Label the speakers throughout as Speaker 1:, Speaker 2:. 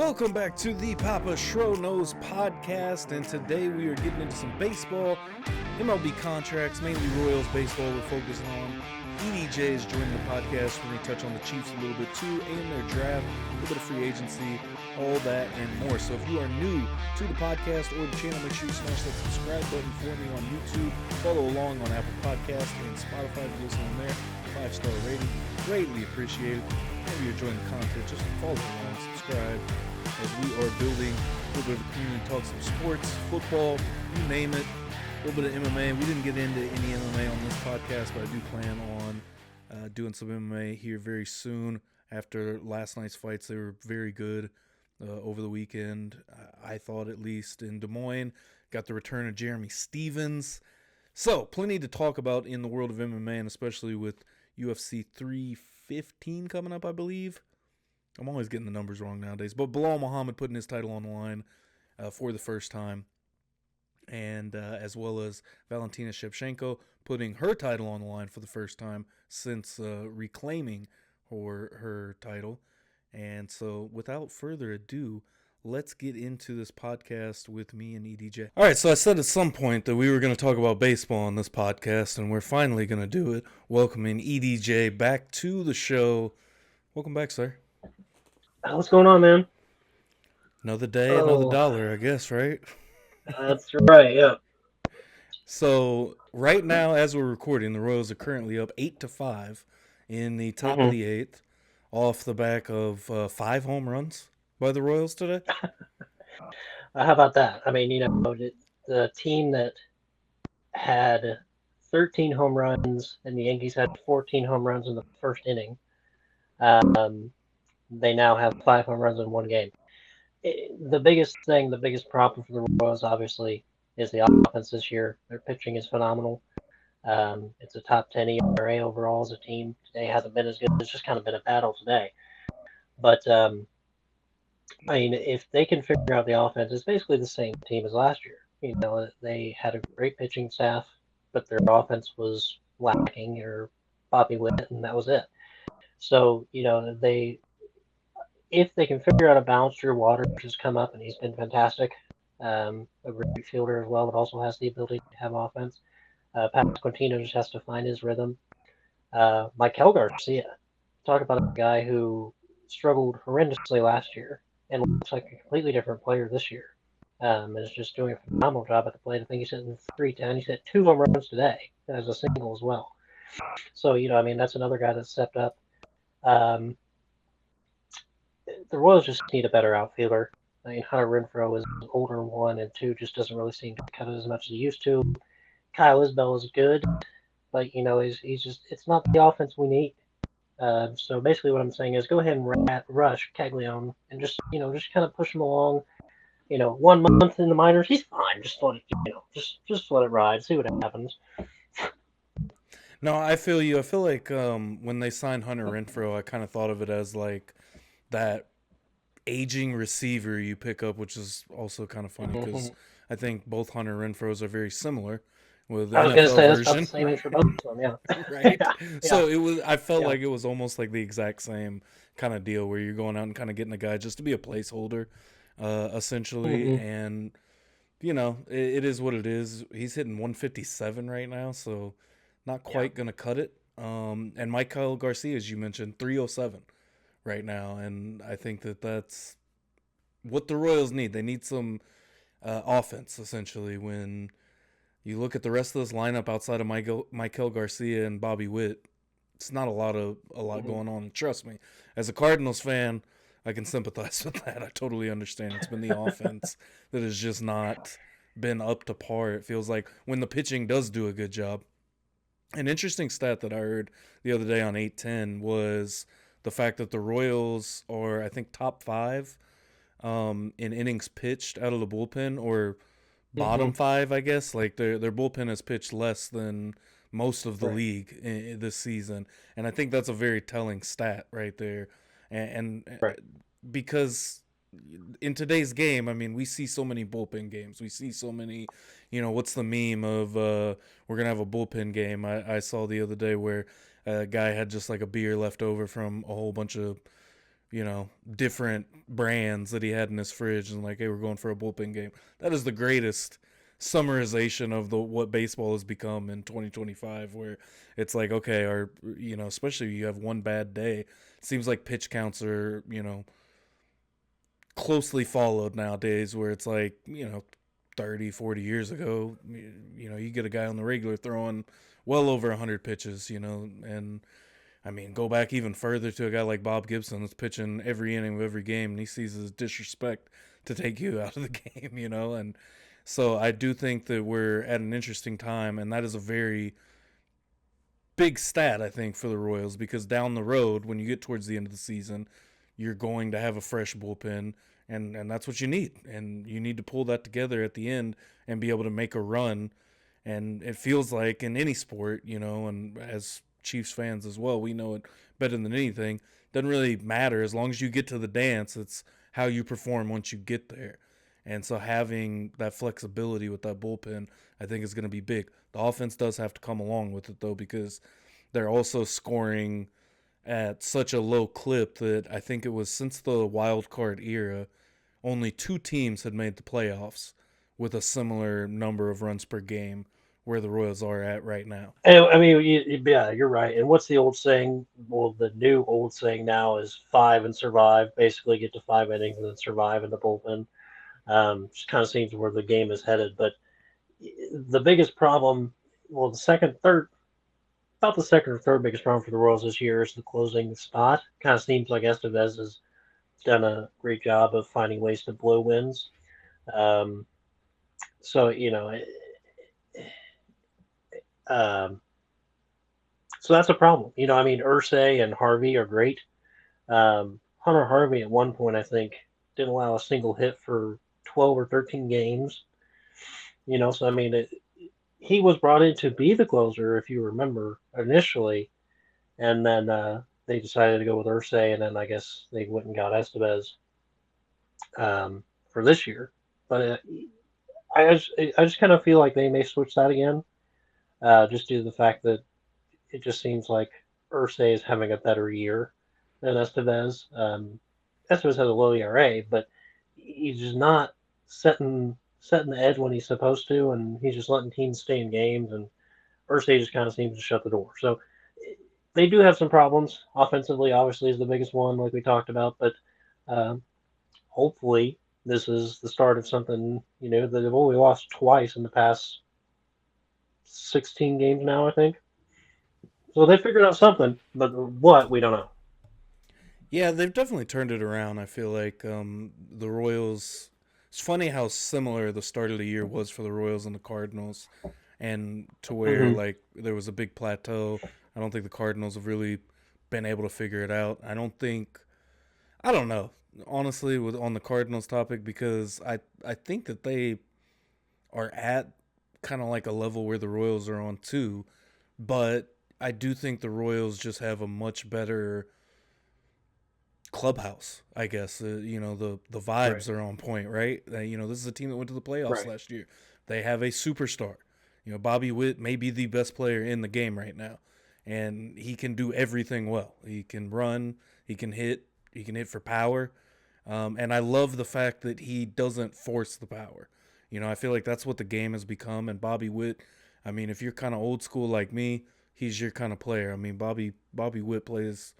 Speaker 1: Welcome back to the Papa Schro Knows podcast, and today we are getting into some baseball, MLB contracts, mainly Royals baseball we're focusing on. EDJ is joining the podcast. We're going to touch on the Chiefs a little bit too, and their draft, a little bit of free agency, all that and more. So if you are new to the podcast or the channel, make sure you smash that subscribe button for me on YouTube. Follow along on Apple Podcasts and Spotify if you listen on there. 5-star rating, greatly appreciated. If you're enjoying the content, just follow along, subscribe, as we are building a little bit of a community, talk some sports, football, you name it, a little bit of MMA. We didn't get into any MMA on this podcast, but I do plan on doing some MMA here very soon. After last night's fights, they were very good over the weekend, I thought, at least, in Des Moines. Got the return of Jeremy Stevens. So, plenty to talk about in the world of MMA, and especially with UFC 315 coming up, I believe. I'm always getting the numbers wrong nowadays. But Bilal Muhammad putting his title on the line for the first time. And as well as Valentina Shevchenko putting her title on the line for the first time since reclaiming her title. And so without further ado, let's get into this podcast with me and EDJ. All right, so I said at some point that we were going to talk about baseball on this podcast, and we're finally going to do it. Welcoming EDJ back to the show. Welcome back, sir.
Speaker 2: What's going on, man?
Speaker 1: Another day, another dollar, I guess, right?
Speaker 2: That's right, yeah.
Speaker 1: So right now, as we're recording, the Royals are currently up 8-5 in the top of the eighth, off the back of 5 home runs by the Royals today.
Speaker 2: How about that? I mean, the team that had 13 home runs and the Yankees had 14 home runs in the first inning, they now have 5 home runs in one game. The biggest problem for the Royals, obviously, is the offense this year. Their pitching is phenomenal. It's a top 10 ERA overall as a team. Today hasn't been as good. It's just kind of been a battle today. But, I mean, if they can figure out the offense, it's basically the same team as last year. You know, they had a great pitching staff, but their offense was lacking, or Bobby Witt, and that was it. So, if they can figure out a balance, Drew Waters has come up, and he's been fantastic. A great fielder as well, but also has the ability to have offense. Pasquantino just has to find his rhythm. Maikel Garcia, talk about a guy who struggled horrendously last year and looks like a completely different player this year. And is just doing a phenomenal job at the plate. I think he's hitting 310. He's hit 2 home runs today as a single as well. So, I mean, that's another guy that stepped up. The Royals just need a better outfielder. I mean, Hunter Renfroe is an older one, and 2 just doesn't really seem to cut it as much as he used to. Kyle Isbell is good, but he's just, it's not the offense we need. So basically, what I'm saying is, go ahead and rush Caglione and just kind of push him along. 1 month in the minors, he's fine. Just let it, just let it ride. See what happens.
Speaker 1: No, I feel you. I feel like when they signed Hunter Renfroe, I kind of thought of it as like that aging receiver you pick up, which is also kind of funny because I think both Hunter Renfroes are very similar. With the
Speaker 2: I was going to say that's
Speaker 1: version.
Speaker 2: about the same age for both of them, yeah.
Speaker 1: Right.
Speaker 2: Yeah.
Speaker 1: So it was. I felt like it was almost like the exact same kind of deal where you're going out and kind of getting a guy just to be a placeholder, essentially. And it is what it is. He's hitting 157 right now, so not quite gonna cut it. And Maikel Garcia, as you mentioned, 307 right now, and I think that's what the Royals need. They need some offense, essentially. When you look at the rest of this lineup outside of Maikel Garcia and Bobby Witt, it's not a lot going on. Trust me, as a Cardinals fan, I can sympathize with that. I totally understand. It's been the offense that has just not been up to par. It feels like when the pitching does do a good job. An interesting stat that I heard the other day on 810 was the fact that the Royals are, I think, top 5 in innings pitched out of the bullpen, or bottom 5, I guess. Like their bullpen has pitched less than most of the league this season, and I think that's a very telling stat right there. And because in today's game, I mean, we see so many bullpen games. We see so many, what's the meme of we're going to have a bullpen game. I saw the other day where a guy had just like a beer left over from a whole bunch of different brands that he had in his fridge and like, hey, we're going for a bullpen game. That is the greatest summarization of the what baseball has become in 2025, where it's like, okay, or especially if you have one bad day, it seems like pitch counts are closely followed nowadays, where it's like 30, 40 years ago, you get a guy on the regular throwing well over 100 pitches, and I mean, go back even further to a guy like Bob Gibson that's pitching every inning of every game, and he sees his disrespect to take you out of the game, and so I do think that we're at an interesting time, and that is a very big stat, I think, for the Royals, because down the road, when you get towards the end of the season, you're going to have a fresh bullpen, and that's what you need. And you need to pull that together at the end and be able to make a run. And it feels like in any sport, and as Chiefs fans as well, we know it better than anything. Doesn't really matter as long as you get to the dance. It's how you perform once you get there. And so having that flexibility with that bullpen, I think is going to be big. The offense does have to come along with it though, because they're also scoring at such a low clip that I think it was since the wild card era, only 2 teams had made the playoffs with a similar number of runs per game where the Royals are at right now.
Speaker 2: And I mean, yeah, you're right. And what's the old saying? Well, the new old saying now is 5 and survive. Basically, get to 5 innings and then survive in the bullpen. Just kind of seems where the game is headed. But the biggest problem, well, about the second or third biggest problem for the Royals this year is the closing spot. Kind of seems like Estevez has done a great job of finding ways to blow wins. Um, so um, so that's a problem. I mean, Ursay and Harvey are great. Hunter Harvey at one point, I think, didn't allow a single hit for 12 or 13 games. So I mean, he was brought in to be the closer, if you remember, initially, and then they decided to go with Ursay, and then I guess they went and got Estevez for this year. But I just kind of feel like they may switch that again, just due to the fact that it just seems like Ursay is having a better year than Estevez. Estevez has a low ERA, but he's just not setting the edge when he's supposed to, and he's just letting teams stay in games, and Ursay just kind of seems to shut the door. So they do have some problems offensively. Obviously, is the biggest one, like we talked about, but hopefully this is the start of something. That they've only lost twice in the past 16 games now, I think. So they figured out something, but what we don't know.
Speaker 1: Yeah, they've definitely turned it around. I feel like the Royals. It's funny how similar the start of the year was for the Royals and the Cardinals, and to where
Speaker 2: Mm-hmm.
Speaker 1: like there was a big plateau. I don't think the Cardinals have really been able to figure it out. I don't know, honestly, with on the Cardinals topic, because I think that they are at kind of like a level where the Royals are on too, but I do think the Royals just have a much better clubhouse. I guess the
Speaker 2: Right.
Speaker 1: vibes are on point, right? This is a team that went to the playoffs
Speaker 2: Right.
Speaker 1: last year. They have a superstar. Bobby Witt may be the best player in the game right now, and he can do everything well. He can run, he can hit for power, and I love the fact that he doesn't force the power. I feel like that's what the game has become. And Bobby Witt, I mean, if you're kind of old school like me, he's your kind of player. I mean, Bobby Witt plays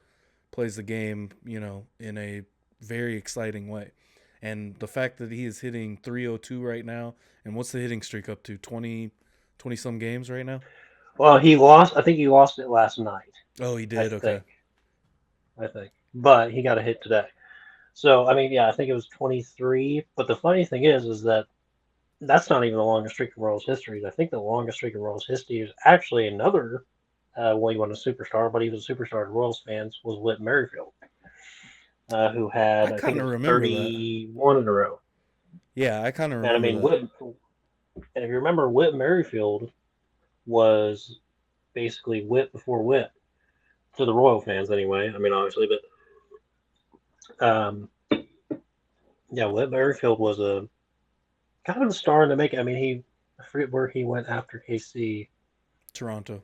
Speaker 1: the game, in a very exciting way. And the fact that he is hitting 302 right now, and what's the hitting streak up to? 20 some games right now?
Speaker 2: Well, he lost. I think he lost it last night.
Speaker 1: Oh, he
Speaker 2: I
Speaker 1: did. Okay.
Speaker 2: think. But he got a hit today. So I mean, yeah, I think it was 23. But the funny thing is that that's not even the longest streak in Royals history. I think the longest streak in Royals history is actually another. Well, he wasn't a superstar, but he was a superstar to Royals fans. Was Whit Merrifield, who
Speaker 1: I
Speaker 2: had I think
Speaker 1: kind
Speaker 2: it
Speaker 1: of
Speaker 2: was
Speaker 1: remember that.
Speaker 2: 31 in a row.
Speaker 1: Yeah, I kind of
Speaker 2: And I
Speaker 1: remember
Speaker 2: mean,
Speaker 1: that.
Speaker 2: and if you remember, Whit Merrifield was basically Whit before Whit to the Royal fans, anyway. I mean, obviously, but yeah, Whit Merrifield was a kind of a star in the making. I mean, I forget where he went after KC.
Speaker 1: Toronto.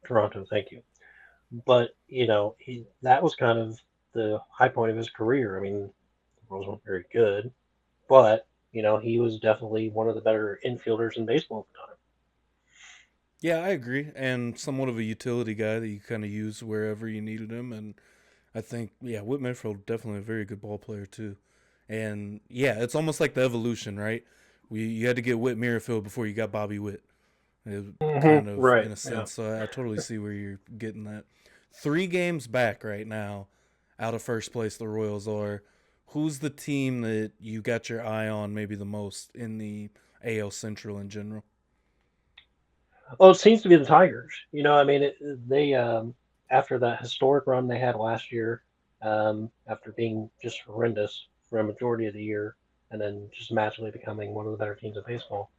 Speaker 2: Toronto, thank you. But that was kind of the high point of his career. I mean, the Royals weren't very good, but he was definitely one of the better infielders in baseball at the time.
Speaker 1: Yeah, I agree, and somewhat of a utility guy that you kind of use wherever you needed him. And I think, yeah, Whit Merrifield definitely a very good ball player too. And yeah, it's almost like the evolution, right? You had to get Whit Merrifield before you got Bobby Witt. Kind of
Speaker 2: Right.
Speaker 1: in a
Speaker 2: Yeah.
Speaker 1: sense. So I totally see where you're getting that. 3 games back right now, out of first place. The Royals are. Who's the team that you got your eye on maybe the most in the AL Central in general?
Speaker 2: Well, it seems to be the Tigers. I mean, they after that historic run they had last year, after being just horrendous for a majority of the year, and then just magically becoming one of the better teams in baseball.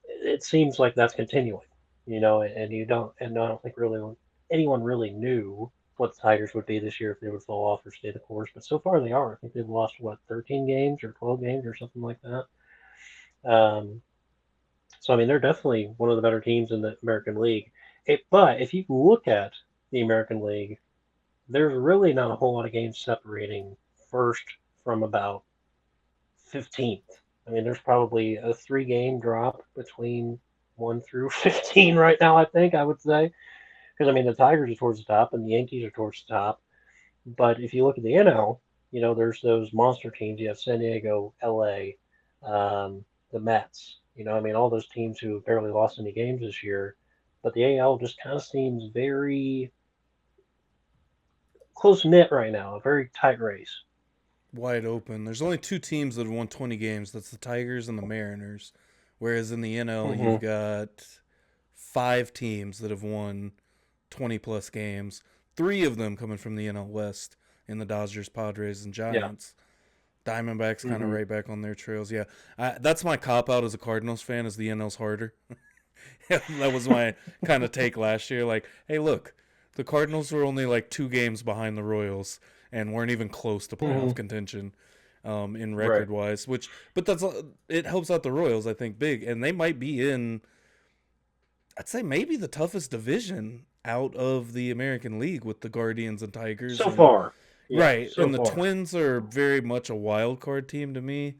Speaker 2: It seems like that's continuing. And I don't think really anyone really knew what the Tigers would be this year if they would fall off or stay the course. But so far they are. I think they've lost 13 games or 12 games or something like that. Um, so I mean, they're definitely one of the better teams in the American League. But if you look at the American League, there's really not a whole lot of games separating first from about 15th. I mean, there's probably a 3 game drop between 1 through 15 right now, I would say. Because, I mean, the Tigers are towards the top and the Yankees are towards the top. But if you look at the NL, there's those monster teams. You have San Diego, LA, the Mets. I mean, all those teams who have barely lost any games this year. But the AL just kind of seems very close knit right now, a very tight race.
Speaker 1: Wide open. There's only 2 teams that have won 20 games. That's the Tigers and the Mariners. Whereas in the NL,
Speaker 2: Hmm.
Speaker 1: you've got 5 teams that have won 20 plus games. 3 of them coming from the NL West in the Dodgers, Padres, and
Speaker 2: Yeah.
Speaker 1: Giants. Diamondbacks kind of
Speaker 2: Hmm.
Speaker 1: right back on their trails. Yeah, that's my cop out as a Cardinals fan. Is the NL's harder? That was my kind of take last year. Like, hey, look, the Cardinals were only like 2 games behind the Royals and weren't even close to playoff
Speaker 2: Hmm.
Speaker 1: contention in
Speaker 2: Right.
Speaker 1: record wise. But that's it helps out the Royals, I think, big, and they might be in. I'd say maybe the toughest division out of the American League with the Guardians and Tigers
Speaker 2: So
Speaker 1: and
Speaker 2: far. Yeah,
Speaker 1: right,
Speaker 2: so
Speaker 1: and the
Speaker 2: far.
Speaker 1: Twins are very much a wild card team to me.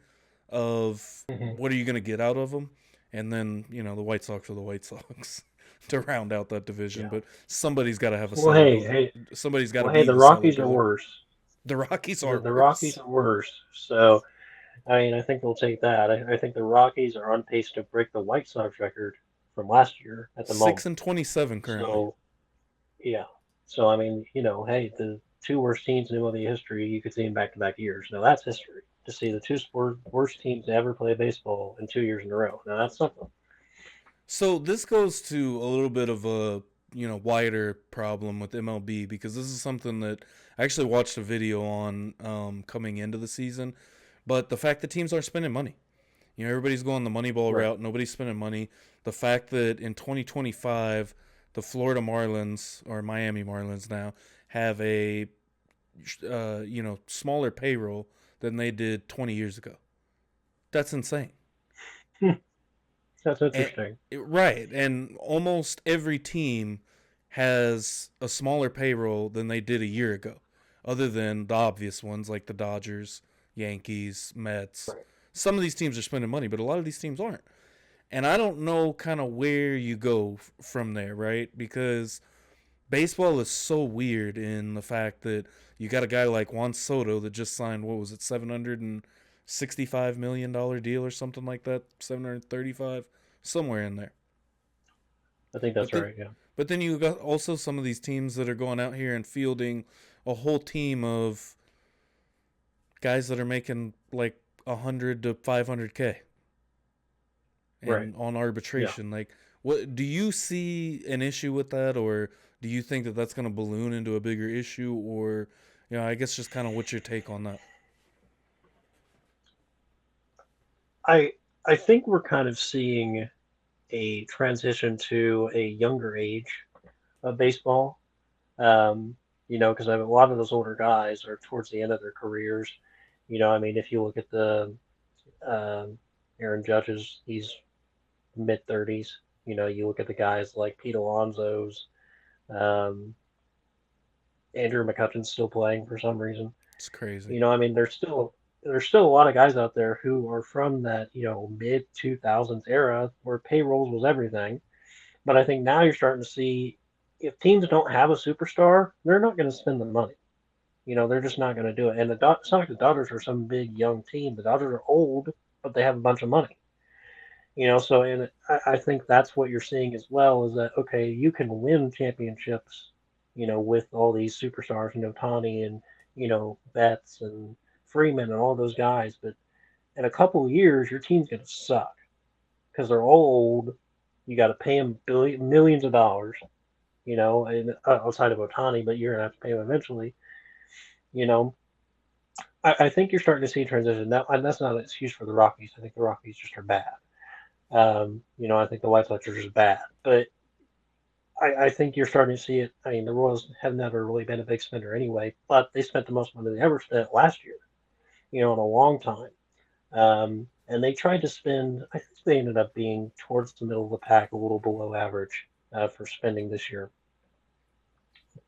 Speaker 1: Of
Speaker 2: Hmm.
Speaker 1: what are you going to get out of them, and then the White Sox are the White Sox to round out that division.
Speaker 2: Yeah.
Speaker 1: But somebody's got to have a
Speaker 2: Well,
Speaker 1: solid.
Speaker 2: hey, hey,
Speaker 1: Somebody's got to
Speaker 2: well, hey,
Speaker 1: be
Speaker 2: the
Speaker 1: the solid
Speaker 2: Rockies are
Speaker 1: dog.
Speaker 2: worse.
Speaker 1: The Rockies
Speaker 2: The,
Speaker 1: are
Speaker 2: the Rockies
Speaker 1: worse.
Speaker 2: are worse. So, I mean, I think they'll take that. I think the Rockies are on pace to break the White Sox record from last year at the
Speaker 1: Six
Speaker 2: moment.
Speaker 1: and 27 currently.
Speaker 2: So, yeah. So, I mean, hey, the 2 worst teams in MLB history, you could see in back-to-back years. Now, that's history. To see the two worst teams to ever play baseball in 2 years in a row. Now, that's something.
Speaker 1: So this goes to a little bit of a wider problem with MLB because this is something that I actually watched a video on coming into the season, but the fact that teams aren't spending money. Everybody's going the Moneyball
Speaker 2: Right.
Speaker 1: route. Nobody's spending money. The fact that in 2025, the Florida Marlins or Miami Marlins now have a smaller payroll than they did 20 years ago. That's insane.
Speaker 2: That's
Speaker 1: And,
Speaker 2: interesting.
Speaker 1: right, and almost every team has a smaller payroll than they did a year ago, other than the obvious ones like the Dodgers, Yankees, Mets.
Speaker 2: Right.
Speaker 1: Some of these teams are spending money, but a lot of these teams aren't. And I don't know kind of where you go from there, right? Because baseball is so weird in the fact that you got a guy like Juan Soto that just signed, what was it, $765 million deal or something like that, 735, somewhere in there.
Speaker 2: I think
Speaker 1: But
Speaker 2: that's
Speaker 1: then,
Speaker 2: right. Yeah.
Speaker 1: but then you got also some of these teams that are going out here and fielding a whole team of guys that are making like 100 to 500K
Speaker 2: Right.
Speaker 1: and on
Speaker 2: Yeah.
Speaker 1: arbitration. Like, what do you see an issue with that, or do you think that that's going to balloon into a bigger issue, or I guess just kind of what's your take on that?
Speaker 2: I I think we're kind of seeing a transition to a younger age of baseball. Um, because a lot of those older guys are towards the end of their careers. I mean, if you look at the um, Aaron Judge's, he's mid 30s. You look at the guys like Pete Alonso's, um, Andrew McCutcheon's still playing for some reason.
Speaker 1: It's crazy.
Speaker 2: You know, I mean, there's still a lot of guys out there who are from that, mid 2000s era where payrolls was everything. But I think now you're starting to see if teams don't have a superstar, they're not going to spend the money. They're just not going to do it. And it's not like the Dodgers are some big young team. The Dodgers are old, but they have a bunch of money. So and I think that's what you're seeing as well is that okay, you can win championships, with all these superstars, Tani and Betts and Freeman and all those guys, but in a couple of years your team's going to suck because they're all old. You got to pay them millions of dollars, and outside of Otani, but you're going to have to pay them eventually. You know, I think you're starting to see a transition. And that's not an excuse for the Rockies. I think the Rockies just are bad. I think the White Sox are just bad. But I think you're starting to see it. I mean, the Royals have never really been a big spender anyway, but they spent the most money they ever spent last year, in a long time. And they tried to spend, I think they ended up being towards the middle of the pack, a little below average for spending this year.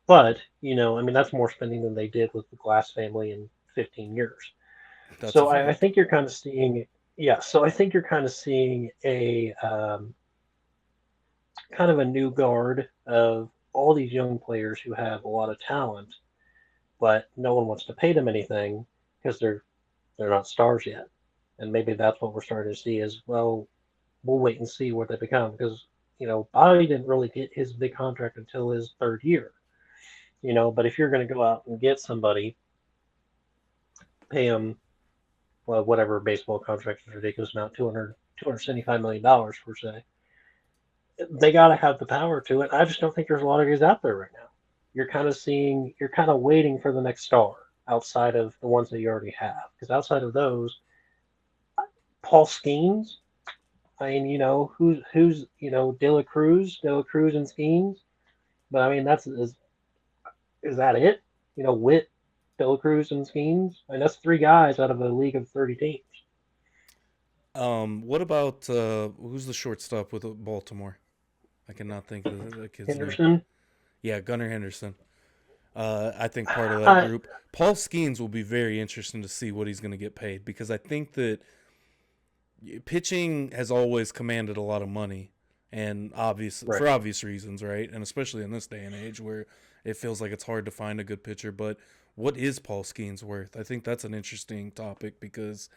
Speaker 2: But, I mean, that's more spending than they did with the Glass family in 15 years.
Speaker 1: That's a
Speaker 2: So I
Speaker 1: fact.
Speaker 2: think you're kind of seeing, yeah, so I think you're kind of seeing a kind of a new guard of all these young players who have a lot of talent, but no one wants to pay them anything because they're not stars yet. And maybe that's what we're starting to see as well. We'll wait and see what they become because Bobby didn't really get his big contract until his third year. But if you're going to go out and get somebody, pay him well, whatever baseball contract is ridiculous amount, $275 million per se. They got to have the power to it. I just don't think there's a lot of guys out there right now. You're kind of waiting for the next star outside of the ones that you already have. Because outside of those, Paul Skeens, I mean, who's De La Cruz and Skeens. But I mean, is that it? Witt, De La Cruz, and Skeens. I mean, that's three guys out of a league of 30 teams.
Speaker 1: What about who's the shortstop with Baltimore? I cannot think of the kid's name.
Speaker 2: Henderson.
Speaker 1: Yeah, Gunnar Henderson. I think part of that
Speaker 2: I,
Speaker 1: group. Paul Skeens will be very interesting to see what he's going to get paid because I think that pitching has always commanded a lot of money, and
Speaker 2: right.
Speaker 1: for obvious reasons, right? And especially in this day and age where it feels like it's hard to find a good pitcher. But what is Paul Skeens worth? I think that's an interesting topic because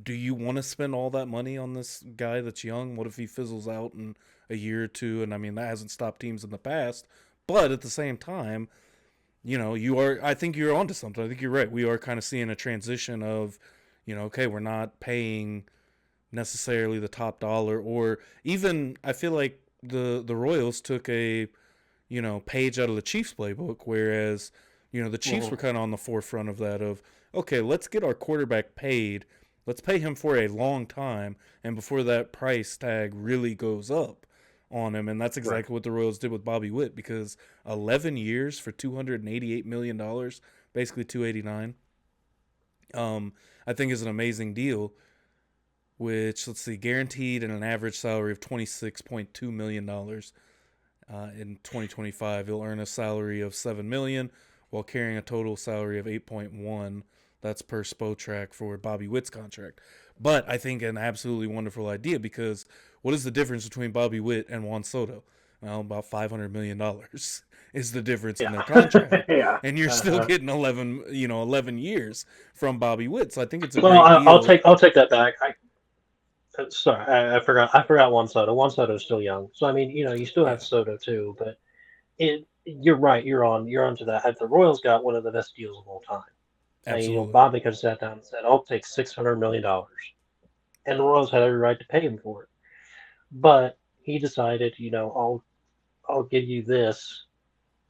Speaker 1: do you want to spend all that money on this guy that's young? What if he fizzles out in a year or two? And I mean, that hasn't stopped teams in the past. But at the same time, I think you're onto something. I think you're right. We are kind of seeing a transition of, okay, we're not paying necessarily the top dollar or even I feel like the Royals took a, page out of the Chiefs playbook, whereas, the Chiefs were
Speaker 2: Mhm.
Speaker 1: kind of on the forefront of that of, okay, let's get our quarterback paid. Let's pay him for a long time and before that price tag really goes up on him. And that's
Speaker 2: Right.
Speaker 1: exactly what the Royals did with Bobby Witt because 11 years for $288 million, basically 289, I think is an amazing deal, which let's see, guaranteed and an average salary of $26.2 million. In 2025, he'll earn a salary of $7 million while carrying a total salary of 8.1. That's per Spotrac for Bobby Witt's contract. But I think an absolutely wonderful idea because what is the difference between Bobby Witt and Juan Soto? Well, about $500 million is the difference in
Speaker 2: Yeah.
Speaker 1: their contract,
Speaker 2: Yeah.
Speaker 1: and you're still
Speaker 2: Uh-huh.
Speaker 1: getting 11 years from Bobby Witt. So I think it's a
Speaker 2: Well,
Speaker 1: great deal.
Speaker 2: I'll take that back. Sorry, I forgot Juan Soto. Juan Soto's still young, so I mean, you still have
Speaker 1: Yeah,
Speaker 2: Soto too, but you're right. You're onto that. The Royals got one of the best deals of all time. And
Speaker 1: absolutely.
Speaker 2: Bobby could have sat down and said, "I'll take $600 million," and the Royals had every right to pay him for it. But he decided, I'll give you this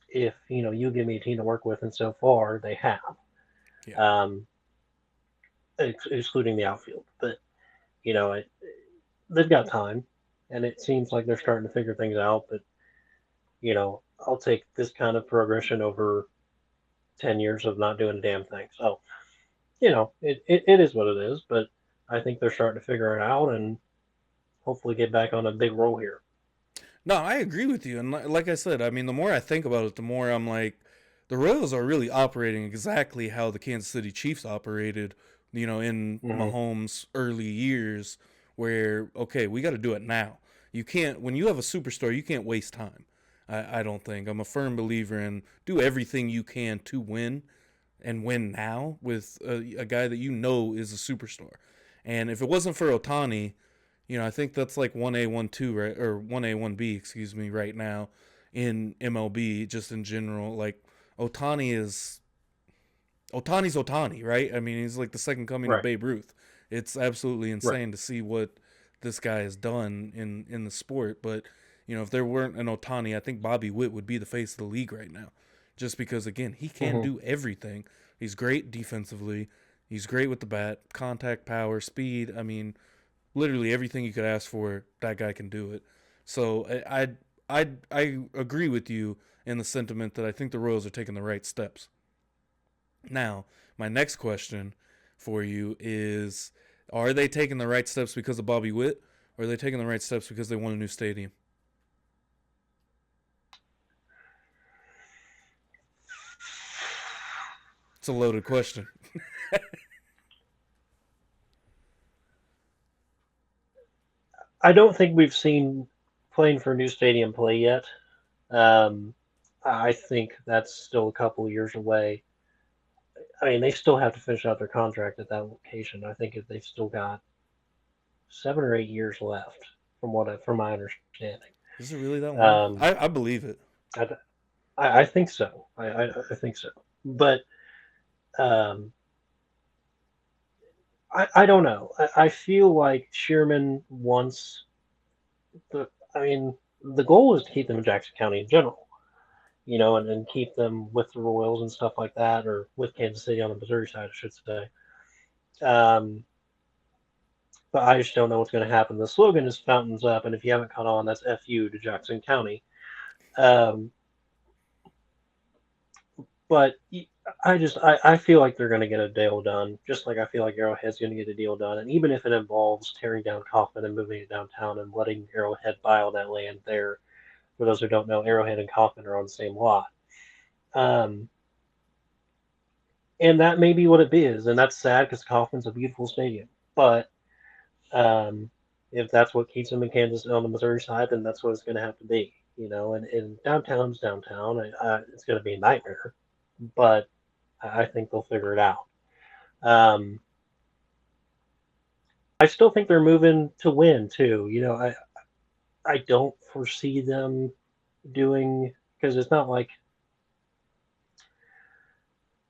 Speaker 2: if you give me a team to work with, and so far they have,
Speaker 1: Yeah.
Speaker 2: um, excluding the outfield. But you know, it, they've got time, and it seems like they're starting to figure things out. But I'll take this kind of progression over 10 years of not doing a damn thing. So it is what it is. But I think they're starting to figure it out and hopefully get back on a big roll here.
Speaker 1: No, I agree with you. And like I said, I mean, the more I think about it, the more I'm like, the Royals are really operating exactly how the Kansas City Chiefs operated, in Mahomes' early years, where, okay, we got to do it now. You can't, when you have a superstar, you can't waste time. I don't think. I'm a firm believer in do everything you can to win and win now with a guy that is a superstar. And if it wasn't for Otani, I think that's like 1A, 1-2, right? Or 1A, 1B, excuse me, right now in MLB, just in general. Like, Otani's Otani, right? I mean, he's like the second coming of
Speaker 2: Right.
Speaker 1: Babe Ruth. It's absolutely
Speaker 2: Right.
Speaker 1: insane to see what this guy has done in the sport. But, if there weren't an Otani, I think Bobby Witt would be the face of the league right now. Just because, again, he can do everything. He's great defensively. He's great with the bat, contact power, speed. I mean, literally everything you could ask for, that guy can do it. So I agree with you in the sentiment that I think the Royals are taking the right steps. Now, my next question for you is, are they taking the right steps because of Bobby Witt, or are they taking the right steps because they want a new stadium? It's a loaded question.
Speaker 2: I don't think we've seen playing for a new stadium play yet. Um, I think that's still a couple of years away. I mean, they still have to finish out their contract at that location. I think they've still got 7 or 8 years left, from my understanding.
Speaker 1: Is it really that long?
Speaker 2: Um,
Speaker 1: I believe it.
Speaker 2: I, I think so. I think so. But um, I don't know. I feel like Shearman wants the. I mean, the goal is to keep them in Jackson County in general, and keep them with the Royals and stuff like that, or with Kansas City on the Missouri side, I should say. Um, but I just don't know what's going to happen. The slogan is "Fountains Up," and if you haven't caught on, that's "FU" to Jackson County. Um, but I feel like they're going to get a deal done, just like I feel like Arrowhead's going to get a deal done. And even if it involves tearing down Kauffman and moving it downtown and letting Arrowhead buy all that land there, for those who don't know, Arrowhead and Kauffman are on the same lot. Um, and that may be what it is, and that's sad because Kauffman's a beautiful stadium. But um, if that's what keeps them in Kansas on the Missouri side, then that's what it's going to have to be. And downtown's downtown. It's going to be a nightmare, but I think they'll figure it out. Um, I still think they're moving to win too. I don't foresee them doing, because it's not like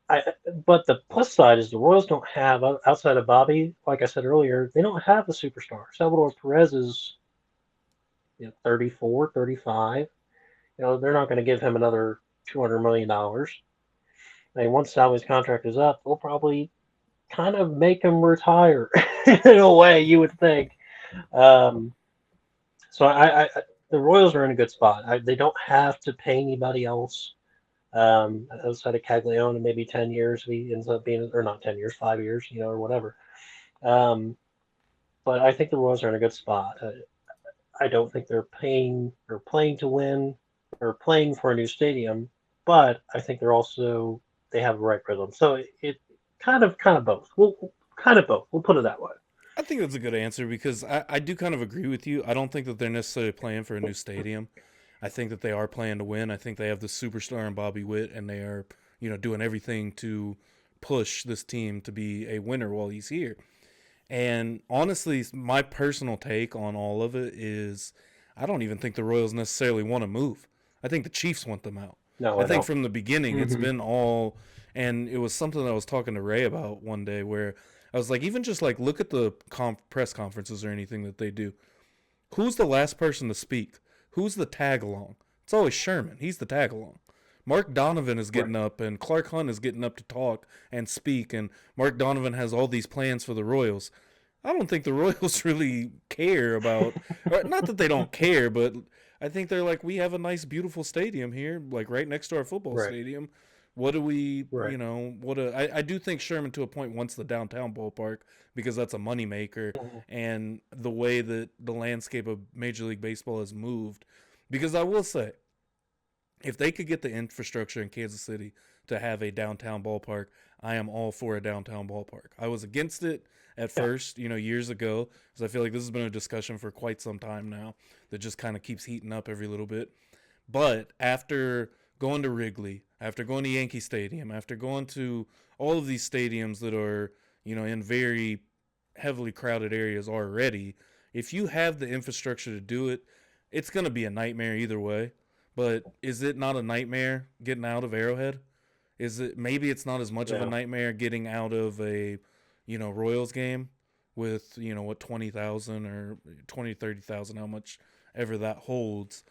Speaker 2: I. But the plus side is the Royals don't have, outside of Bobby, like I said earlier, they don't have a superstar. Salvador Perez is 34, 35. They're not going to give him another $200 million. I mean, once Salvi's contract is up, they'll probably kind of make him retire in a way, you would think. Um, so the Royals are in a good spot. They don't have to pay anybody else outside of Caglione in maybe 10 years. If he ends up being, or not 10 years, 5 years, or whatever. But I think the Royals are in a good spot. I don't think they're paying or playing to win or playing for a new stadium, but I think they have the right rhythm. So it kind of both. Kind of both. We'll put it that way.
Speaker 1: I think that's a good answer because I do kind of agree with you. I don't think that they're necessarily playing for a new stadium. I think that they are playing to win. I think they have the superstar in Bobby Witt, and they are, doing everything to push this team to be a winner while he's here. And honestly, my personal take on all of it is I don't even think the Royals necessarily want to move. I think the Chiefs want them out.
Speaker 2: No,
Speaker 1: I
Speaker 2: I
Speaker 1: think
Speaker 2: don't.
Speaker 1: from the beginning it's
Speaker 2: Mm-hmm.
Speaker 1: been all, and it was something that I was talking to Ray about one day where I was like, even just like look at the press conferences or anything that they do. Who's the last person to speak? Who's the tag along? It's always Sherman. He's the tag along. Mark Donovan is
Speaker 2: Right.
Speaker 1: getting up, and Clark Hunt is getting up to talk and speak, and Mark Donovan has all these plans for the Royals. I don't think the Royals really care about, or not that they don't care, but I think they're like, we have a nice, beautiful stadium here, like right next to our football
Speaker 2: Right.
Speaker 1: stadium. What do we,
Speaker 2: Right.
Speaker 1: I do think Sherman to a point wants the downtown ballpark because that's a moneymaker,
Speaker 2: Mhm.
Speaker 1: and the way that the landscape of Major League Baseball has moved. Because I will say, If they could get the infrastructure in Kansas City to have a downtown ballpark, I am all for a downtown ballpark. I was against it at
Speaker 2: Yeah,
Speaker 1: first, years ago, because I feel like this has been a discussion for quite some time now that just kind of keeps heating up every little bit. But after going to Wrigley, after going to Yankee Stadium, after going to all of these stadiums that are, in very heavily crowded areas already, if you have the infrastructure to do it, it's going to be a nightmare either way. But is it not a nightmare getting out of Arrowhead? Is it maybe it's not as much of a
Speaker 2: yeah.
Speaker 1: nightmare getting out of a, Royals game with, what 20,000 or 20 30,000, how much ever that holds.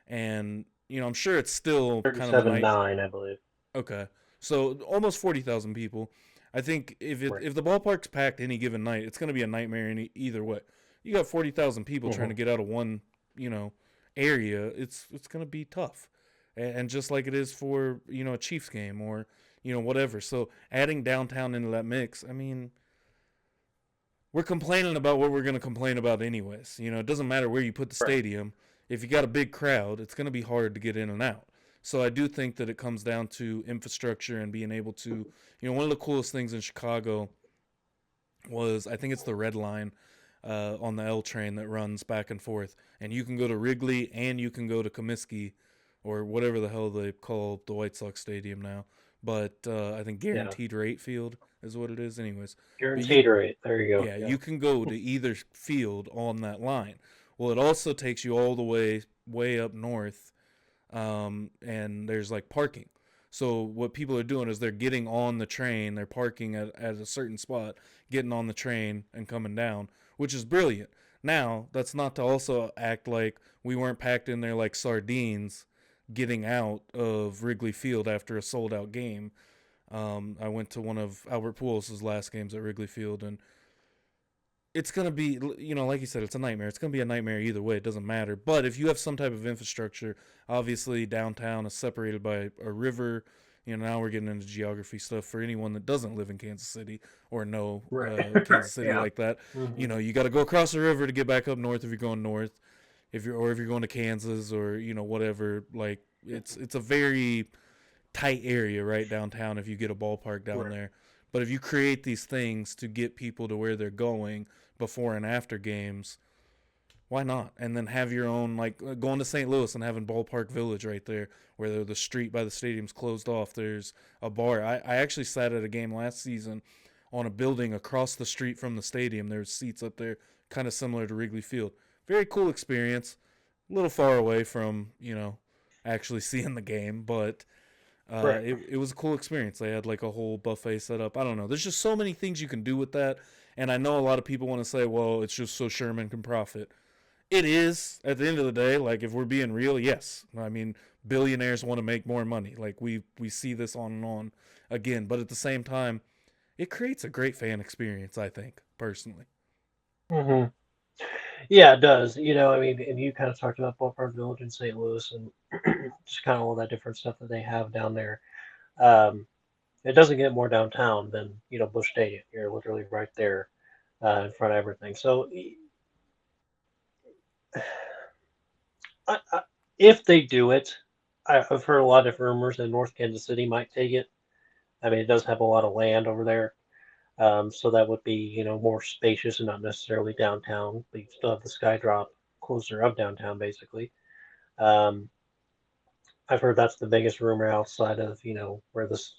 Speaker 1: And, I'm sure it's still kind of a night
Speaker 2: 37-9, I believe.
Speaker 1: okay. So almost 40,000 people. I think
Speaker 2: Right.
Speaker 1: if the ballpark's packed any given night, it's going to be a nightmare either way. You got 40,000 people trying
Speaker 2: Hmm.
Speaker 1: to get out of one, you know, area. It's going to be tough. And just like it is for, a Chiefs game or, whatever. So adding downtown into that mix, I mean, we're complaining about what we're going to complain about anyways. It doesn't matter where you put the
Speaker 2: Right.
Speaker 1: stadium. If you got a big crowd, it's going to be hard to get in and out. So I do think that it comes down to infrastructure and being able to, one of the coolest things in Chicago was I think it's the Red Line on the L train that runs back and forth, and you can go to Wrigley and you can go to Comiskey or whatever the hell they call the White Sox Stadium now. But I think
Speaker 2: Yeah.
Speaker 1: Guaranteed Rate Field is what it is, anyways. But
Speaker 2: Guaranteed rate. There you go.
Speaker 1: yeah,
Speaker 2: Yeah.
Speaker 1: you can go to either field on that line. Well, it also takes you all the way up north, and there's like parking. So what people are doing is they're getting on the train, they're parking at a certain spot, getting on the train and coming down, which is brilliant. Now, that's not to also act like we weren't packed in there like sardines getting out of Wrigley Field after a sold out game. I went to one of Albert Pujols' last games at Wrigley Field, and it's going to be, like you said, it's a nightmare. It's going to be a nightmare either way. It doesn't matter. But if you have some type of infrastructure, obviously downtown is separated by a river. Now we're getting into geography stuff for anyone that doesn't live in Kansas City or know
Speaker 2: Right.
Speaker 1: Kansas City
Speaker 2: Yeah.
Speaker 1: like that.
Speaker 2: Hmm.
Speaker 1: You got to go across the river to get back up north if you're going north. If you're going to Kansas or whatever, like it's a very tight area right downtown if you get a ballpark down
Speaker 2: Right.
Speaker 1: there. But if you create these things to get people to where they're going before and after games, why not? And then have your own, like going to St. Louis and having Ballpark Village right there, where the street by the stadium's closed off. There's a bar. I actually sat at a game last season on a building across the street from the stadium. There's seats up there, kind of similar to Wrigley Field. Very cool experience. A little far away from, actually seeing the game, but
Speaker 2: Right.
Speaker 1: it was a cool experience. They had like a whole buffet set up. I don't know. There's just so many things you can do with that. And I know a lot of people want to say, well, it's just so Sherman can profit. It is at the end of the day. Like if we're being real, yes. I mean, billionaires want to make more money. Like we see this on and on again. But at the same time, it creates a great fan experience. I think personally.
Speaker 2: Hmm. Yeah, it does. I mean, and you kind of talked about Ballpark Village in St. Louis and just kind of all that different stuff that they have down there. Um, it doesn't get more downtown than, Busch Stadium. You're literally right there in front of everything. So I, if they do it, I've heard a lot of different rumors that North Kansas City might take it. I mean, it does have a lot of land over there. So that would be, more spacious and not necessarily downtown, but you still have the sky drop closer of downtown, basically. Um, I've heard that's the biggest rumor outside of, where this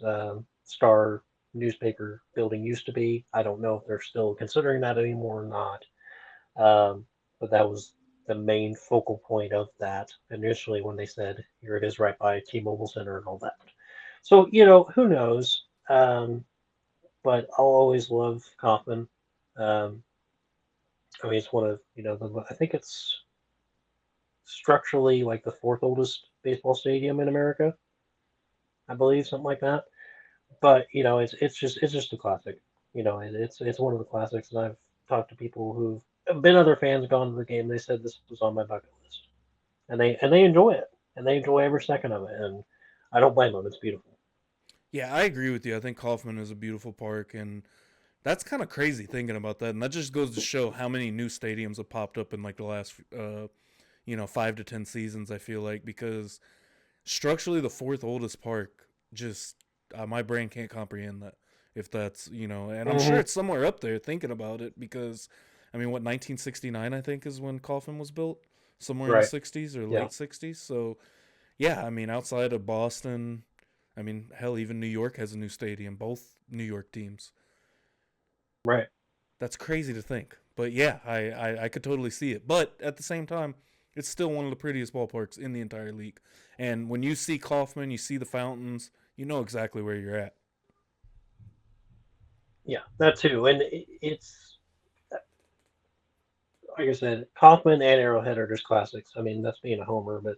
Speaker 2: Star newspaper building used to be. I don't know if they're still considering that anymore or not. But that was the main focal point of that initially when they said, here it is right by T-Mobile Center and all that. So, who knows? But I'll always love Kauffman. Um, I mean, it's one of, I think it's structurally like the fourth oldest baseball stadium in America, I believe, something like that. But it's just a classic. It's one of the classics, and I've talked to people who've been other fans gone to the game. They said this was on my bucket list, and they enjoy it, and they enjoy every second of it, and I don't blame them. It's beautiful.
Speaker 1: Yeah, I agree with you. I think Kaufman is a beautiful park, and that's kind of crazy thinking about that. And that just goes to show how many new stadiums have popped up in like the last, 5 to 10 seasons. I feel like because structurally the fourth oldest park. Just my brain can't comprehend that. If that's and I'm sure
Speaker 2: Hmm.
Speaker 1: it's somewhere up there. Thinking about it, because I mean, what 1969 I think is when Kauffman was built, somewhere in the
Speaker 2: Right.
Speaker 1: 60s or
Speaker 2: Yeah.
Speaker 1: late 60s. So yeah, I mean, outside of Boston, I mean, hell, even New York has a new stadium. Both New York teams.
Speaker 2: Right.
Speaker 1: That's crazy to think. But yeah, I could totally see it. But at the same time, it's still one of the prettiest ballparks in the entire league. And when you see Kauffman, you see the fountains, you know exactly where you're at.
Speaker 2: Yeah. That too. And it's like I said, Kauffman and Arrowhead are just classics. I mean, that's being a homer, but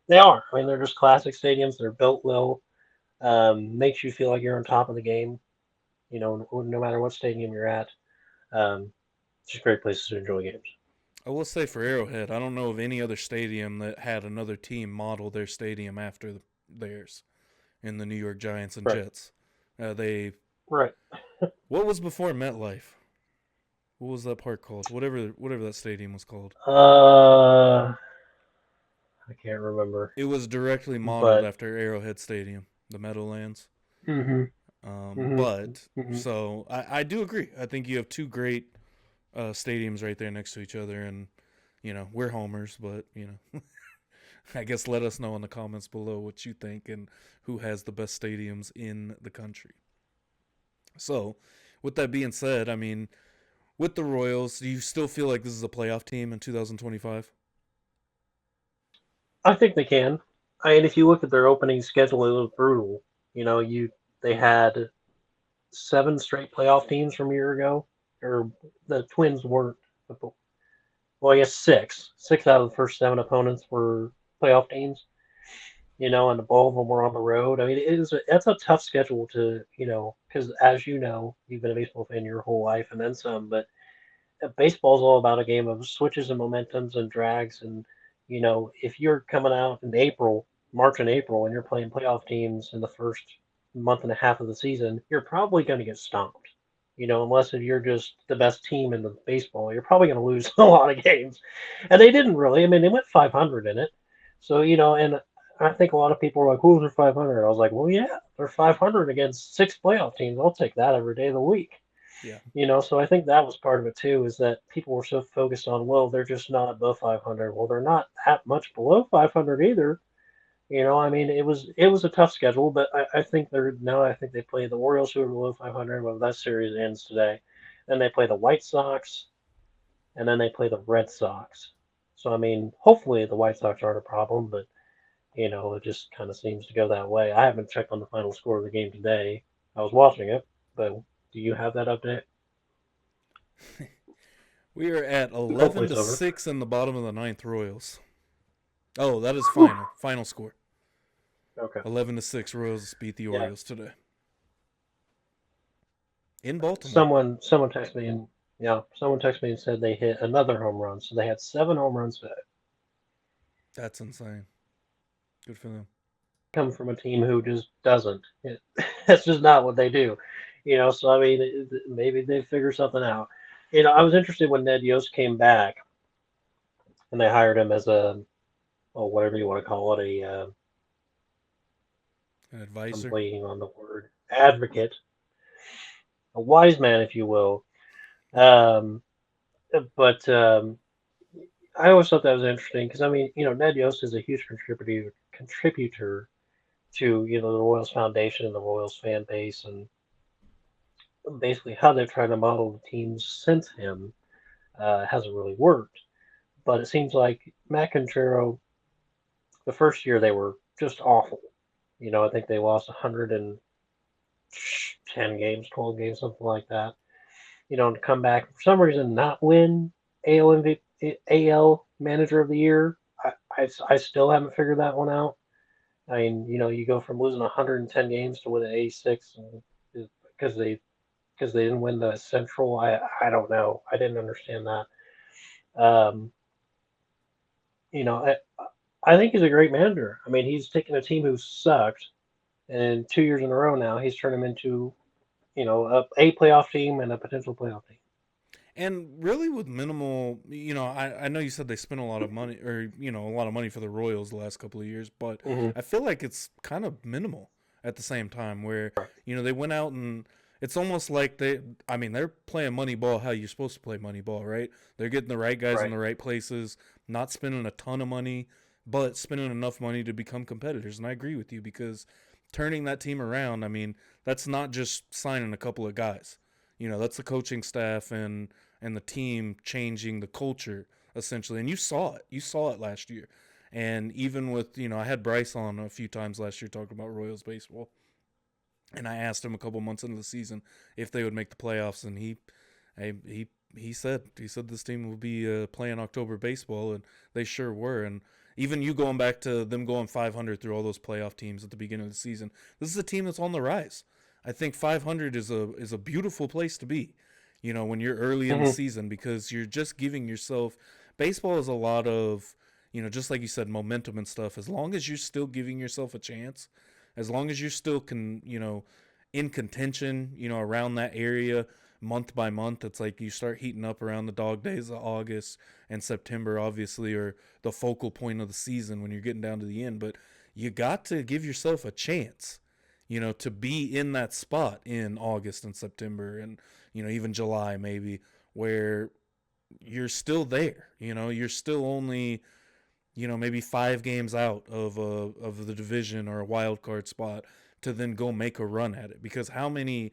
Speaker 2: they are. I mean, they're just classic stadiums. They're built well. Makes you feel like you're on top of the game. No matter what stadium you're at. Um, just great places to enjoy games.
Speaker 1: I will say for Arrowhead, I don't know of any other stadium that had another team model their stadium after theirs in the New York Giants and
Speaker 2: Right.
Speaker 1: Jets. They
Speaker 2: Right.
Speaker 1: What was before MetLife? What was that park called? Whatever that stadium was called.
Speaker 2: I can't remember,
Speaker 1: It was directly modeled
Speaker 2: but
Speaker 1: after Arrowhead Stadium, the Meadowlands.
Speaker 2: hmm hmm
Speaker 1: But
Speaker 2: hmm
Speaker 1: so I do agree. I think you have two great stadiums right there next to each other, and we're homers, but I guess let us know in the comments below what you think and who has the best stadiums in the country. So, with that being said, I mean, with the Royals, do you still feel like this is a playoff team in 2025?
Speaker 2: I think they can. And if you look at their opening schedule, it was brutal. They had seven straight playoff teams from a year ago, or the Twins weren't. Well, I guess six. Six out of the first seven opponents were playoff teams. And all of them were on the road. I mean, that's a tough schedule to, because as you know, you've been a baseball fan your whole life and then some, but baseball's all about a game of switches and momentums and drags. And, if you're coming out in April, March and April, and you're playing playoff teams in the first month and a half of the season, you're probably going to get stomped. Unless if you're just the best team in the baseball, you're probably going to lose a lot of games. And they didn't really. I mean, they went 500 in it. So, and I think a lot of people are like, who's their 500? I was like, well, yeah, they're 500 against six playoff teams. I'll take that every day of the week.
Speaker 1: Yeah.
Speaker 2: So I think that was part of it too, is that people were so focused on, well, they're just not above 500. Well, they're not that much below 500 either. I mean, it was a tough schedule, but I think they're now. I think they play the Orioles, who are below 500. Well, that series ends today. Then they play the White Sox, and then they play the Red Sox. So I mean, hopefully the White Sox aren't a problem, but it just kind of seems to go that way. I haven't checked on the final score of the game today. I was watching it, but do you have that update?
Speaker 1: We are at
Speaker 2: Hopefully
Speaker 1: 11 to
Speaker 2: it's over.
Speaker 1: 6 in the bottom of the ninth Royals. Oh, that is
Speaker 2: Whew.
Speaker 1: final score.
Speaker 2: Okay.
Speaker 1: 11 to 6 Royals beat the
Speaker 2: Yeah.
Speaker 1: Orioles today in Baltimore.
Speaker 2: Someone texted me and yeah, someone texted me and said they hit another home run. So they had seven home runs today.
Speaker 1: That's insane. Good for them.
Speaker 2: Come from a team who just doesn't. That's just not what they do. So I mean, maybe they figure something out. I was interested when Ned Yost came back and they hired him as a, oh, whatever you want to call it,
Speaker 1: An
Speaker 2: I'm
Speaker 1: advisor.
Speaker 2: blanking on the word, advocate, a wise man, if you will. Um, but I always thought that was interesting because I mean, Ned Yost is a huge contributor to the Royals Foundation and the Royals fan base, and basically how they've tried to model the teams since him hasn't really worked. But it seems like Matt Conchero, the first year they were just awful. I think they lost 110 games, 12 games, something like that. And come back for some reason not win AL AL Manager of the Year. I still haven't figured that one out. I mean, you go from losing 110 games to winning 86 because they didn't win the Central. I don't know. I didn't understand that. Um, you know, I, I think he's a great manager. I mean, he's taken a team who sucked, and 2 years in a row now, he's turned them into a playoff team and a potential playoff team.
Speaker 1: And really with minimal, I know you said they spent a lot of money, or, a lot of money for the Royals the last couple of years, but
Speaker 2: Mm-hmm.
Speaker 1: I feel like it's kind of minimal at the same time where, they went out and it's almost like they're playing money ball how you're supposed to play money ball, right? They're getting the right guys in
Speaker 2: Right.
Speaker 1: the right places, not spending a ton of money, but spending enough money to become competitors. And I agree with you because turning that team around, that's not just signing a couple of guys. That's the coaching staff and the team changing the culture essentially. And you saw it. You saw it last year. And even with, I had Bryce on a few times last year talking about Royals baseball. And I asked him a couple months into the season if they would make the playoffs, and he said this team will be playing October baseball, and they sure were. And even you going back to them going 500 through all those playoff teams at the beginning of the season, this is a team that's on the rise. I think 500 is a beautiful place to be, when you're early in the
Speaker 2: Mm-hmm.
Speaker 1: season, because you're just giving yourself. Baseball is a lot of, just like you said, momentum and stuff. As long as you're still giving yourself a chance, as long as you're still in contention, around that area month by month. It's like you start heating up around the dog days of August and September, obviously, or the focal point of the season when you're getting down to the end. But you got to give yourself a chance, to be in that spot in August and September and, even July maybe, where you're still there. You're still only, maybe 5 games out of the division or a wild card spot to then go make a run at it. Because how many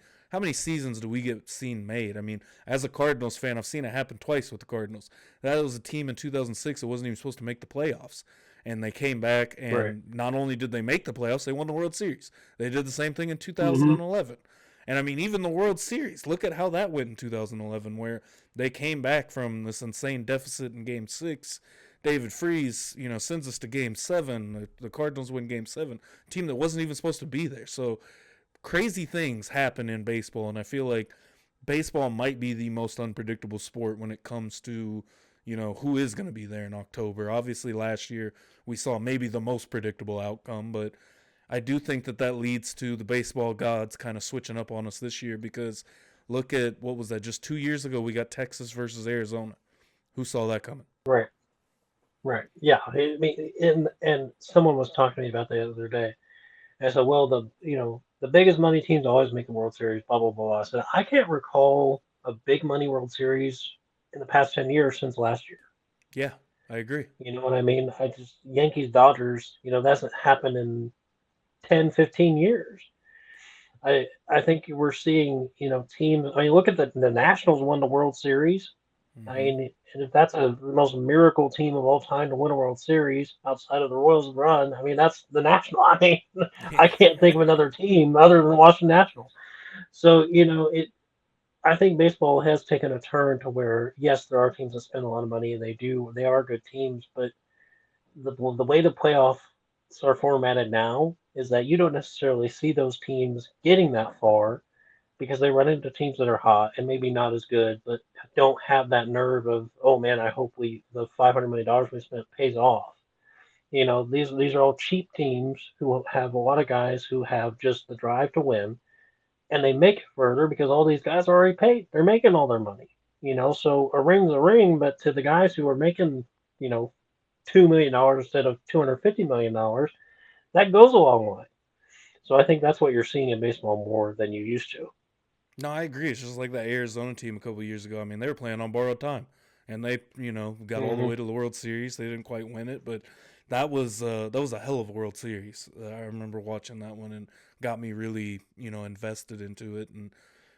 Speaker 1: seasons do we get seen made? I mean, as a Cardinals fan, I've seen it happen twice with the Cardinals. That was a team in 2006 that wasn't even supposed to make the playoffs. And they came back,
Speaker 2: Right.
Speaker 1: and not only did they make the playoffs, they won the World Series. They did the same thing in
Speaker 2: Mm-hmm.
Speaker 1: 2011. And I mean, even the World Series, look at how that went in 2011, where they came back from this insane deficit in Game 6. David Freese, sends us to Game 7. The Cardinals win Game 7. A team that wasn't even supposed to be there. So crazy things happen in baseball, and I feel like baseball might be the most unpredictable sport when it comes to, who is going to be there in October. Obviously, last year we saw maybe the most predictable outcome, but I do think that leads to the baseball gods kind of switching up on us this year because look at what was that? Just 2 years ago, we got Texas versus Arizona. Who saw that coming?
Speaker 2: Right. Right. Yeah. I mean, and someone was talking to me about that the other day. And I said, well, the biggest money teams always make the World Series, blah blah blah. I said, I can't recall a big money World Series in the past 10 years since last year.
Speaker 1: Yeah, I agree.
Speaker 2: You know what I mean? I just Yankees Dodgers. That hasn't happened in 10, 15 years. I think we're seeing teams. I mean, look at the Nationals won the World Series. I
Speaker 1: Mm-hmm.
Speaker 2: mean, and if that's the most miracle team of all time to win a World Series outside of the Royals run, I mean, that's the National. I mean,
Speaker 1: Yeah.
Speaker 2: I can't think of another team other than the Washington Nationals. So, it. I think baseball has taken a turn to where, yes, there are teams that spend a lot of money and they are good teams, but the way the playoffs are formatted now is that you don't necessarily see those teams getting that far because they run into teams that are hot and maybe not as good, but don't have that nerve of, oh man, I hope the $500 million we spent pays off. These are all cheap teams who have a lot of guys who have just the drive to win, and they make it further because all these guys are already paid. They're making all their money. So a ring's a ring, but to the guys who are making, $2 million instead of $250 million, that goes a long way. So I think that's what you're seeing in baseball more than you used to.
Speaker 1: No, I agree. It's just like that Arizona team a couple of years ago. I mean, they were playing on borrowed time, and they, got all the
Speaker 2: Hmm.
Speaker 1: way to the World Series. They didn't quite win it, but that was a hell of a World Series. I remember watching that one and got me really, invested into it. And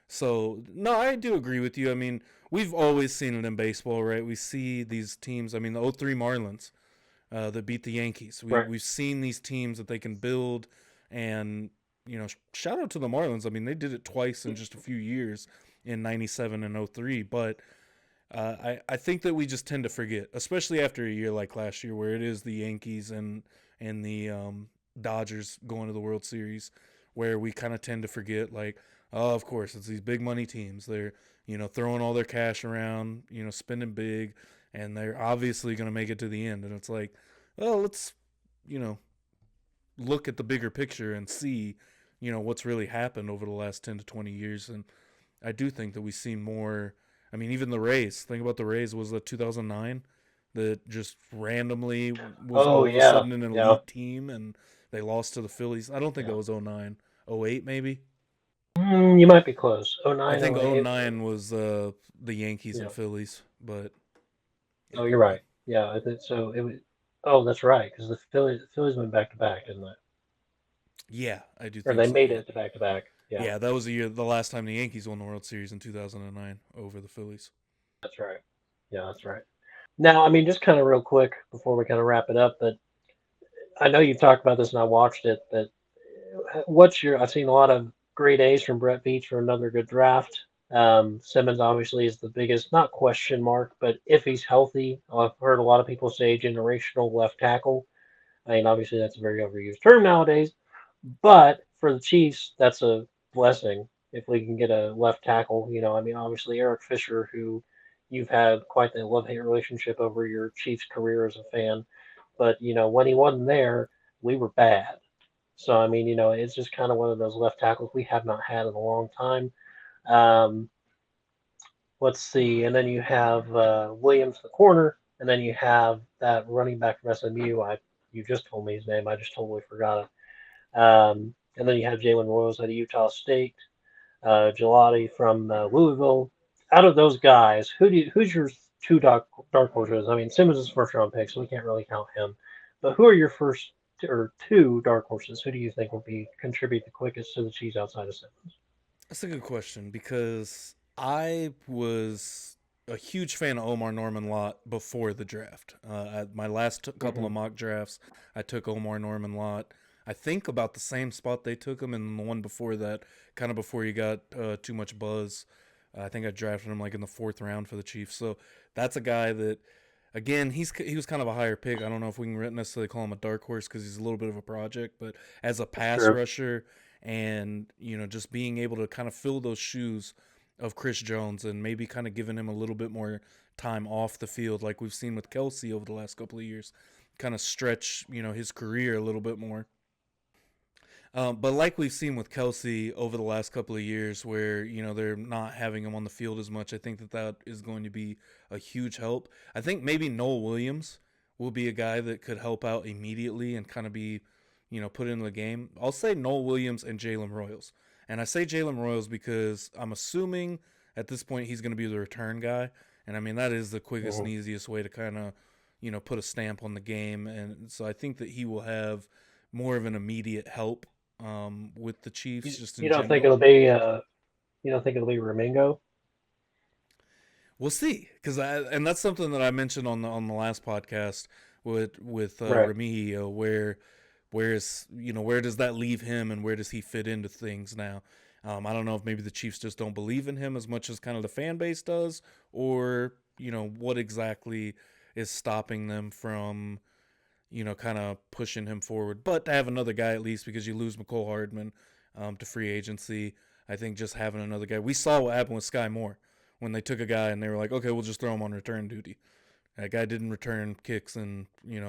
Speaker 1: so, no, I do agree with you. I mean, we've always seen it in baseball, right? We see these teams. I mean, the '03 Marlins that beat the Yankees.
Speaker 2: Right.
Speaker 1: We've seen these teams that they can build, and shout out to the Marlins. I mean, they did it twice in just a few years in '97 and '03. But I think that we just tend to forget, especially after a year like last year, where it is the Yankees and the Dodgers going to the World Series, where we kind of tend to forget, like, oh, of course, it's these big money teams. They're throwing all their cash around, spending big, and they're obviously going to make it to the end. And it's like, well, let's you know look at the bigger picture and see what's really happened over the last 10 to 20 years. And I do think that we see more. I mean, even the Rays. Think about the Rays. Was that 2009 that just randomly was
Speaker 2: Oh
Speaker 1: all of a
Speaker 2: yeah,
Speaker 1: sudden an
Speaker 2: yeah.
Speaker 1: elite team and they lost to the Phillies? I don't think
Speaker 2: Yeah.
Speaker 1: that was '09. '08 maybe.
Speaker 2: You might be close. Oh
Speaker 1: I
Speaker 2: nine,
Speaker 1: think
Speaker 2: oh eight.
Speaker 1: '09 was the Yankees and
Speaker 2: Yeah.
Speaker 1: Phillies, but
Speaker 2: Oh, you're right. Yeah, I think so. It was. Oh, that's right, because the Phillies went back to back, didn't they?
Speaker 1: yeah, I do
Speaker 2: Or
Speaker 1: think
Speaker 2: they
Speaker 1: so.
Speaker 2: made
Speaker 1: Yeah,
Speaker 2: it to back to back. Yeah,
Speaker 1: yeah, that was the last time the Yankees won the World Series in 2009 over the Phillies.
Speaker 2: that's right. Yeah, that's right. Now, I mean, just kind of real quick before we kind of wrap it up, but I know you've talked about this and I watched it. But what's your? I've seen a lot of great A's from Brett Veach for another good draft. Simmons obviously is the biggest, not question mark, but if he's healthy, I've heard a lot of people say generational left tackle. I mean, obviously that's a very overused term nowadays, but for the Chiefs, that's a blessing if we can get a left tackle. I mean, obviously Eric Fisher, who you've had quite the love-hate relationship over your Chiefs career as a fan, but when he wasn't there, we were bad. So I mean, it's just kind of one of those left tackles we have not had in a long time. Um, let's see, and then you have Williams, the corner, and then you have that running back from SMU. You just told me his name. I just totally forgot it. And then you have Jalen Rose out of Utah State, Gelati from Louisville. Out of those guys, who's your two dark horses? I mean, Simmons is first round pick, so we can't really count him. But who are your first or two dark horses? Who do you think will be contribute the quickest to the Chiefs outside of Simmons?
Speaker 1: That's a good question because I was a huge fan of Omar Norman Lott before the draft. At my last couple
Speaker 2: Mm-hmm.
Speaker 1: of mock drafts, I took Omar Norman Lott. I think about the same spot they took him, and the one before that, kind of before he got too much buzz. I think I drafted him like in the fourth round for the Chiefs. So that's a guy that, again, he was kind of a higher pick. I don't know if we can necessarily call him a dark horse because he's a little bit of a project, but as a pass
Speaker 2: True.
Speaker 1: rusher and just being able to kind of fill those shoes of Chris Jones and maybe kind of giving him a little bit more time off the field, like we've seen with Kelsey over the last couple of years, kind of stretch his career a little bit more. But like we've seen with Kelsey over the last couple of years, where they're not having him on the field as much, I think that is going to be a huge help. I think maybe Noel Williams will be a guy that could help out immediately and kind of be, put into the game. I'll say Noel Williams and Jalen Royals, and I say Jalen Royals because I'm assuming at this point he's going to be the return guy, and I mean that is the quickest and
Speaker 2: Mm-hmm.
Speaker 1: easiest way to kind of, put a stamp on the game, and so I think that he will have more of an immediate help with the Chiefs
Speaker 2: You,
Speaker 1: just
Speaker 2: you
Speaker 1: in
Speaker 2: don't think
Speaker 1: general.
Speaker 2: it'll be you don't think it'll be Ramingo?
Speaker 1: We'll see, and that's something that I mentioned on the last podcast with
Speaker 2: Right.
Speaker 1: Remigio, where does that leave him and where does he fit into things now? I don't know if maybe the Chiefs just don't believe in him as much as kind of the fan base does, or what exactly is stopping them from kind of pushing him forward. But to have another guy at least, because you lose McCole Hardman to free agency, I think just having another guy. We saw what happened with Sky Moore when they took a guy and they were like, okay, we'll just throw him on return duty. That guy didn't return kicks in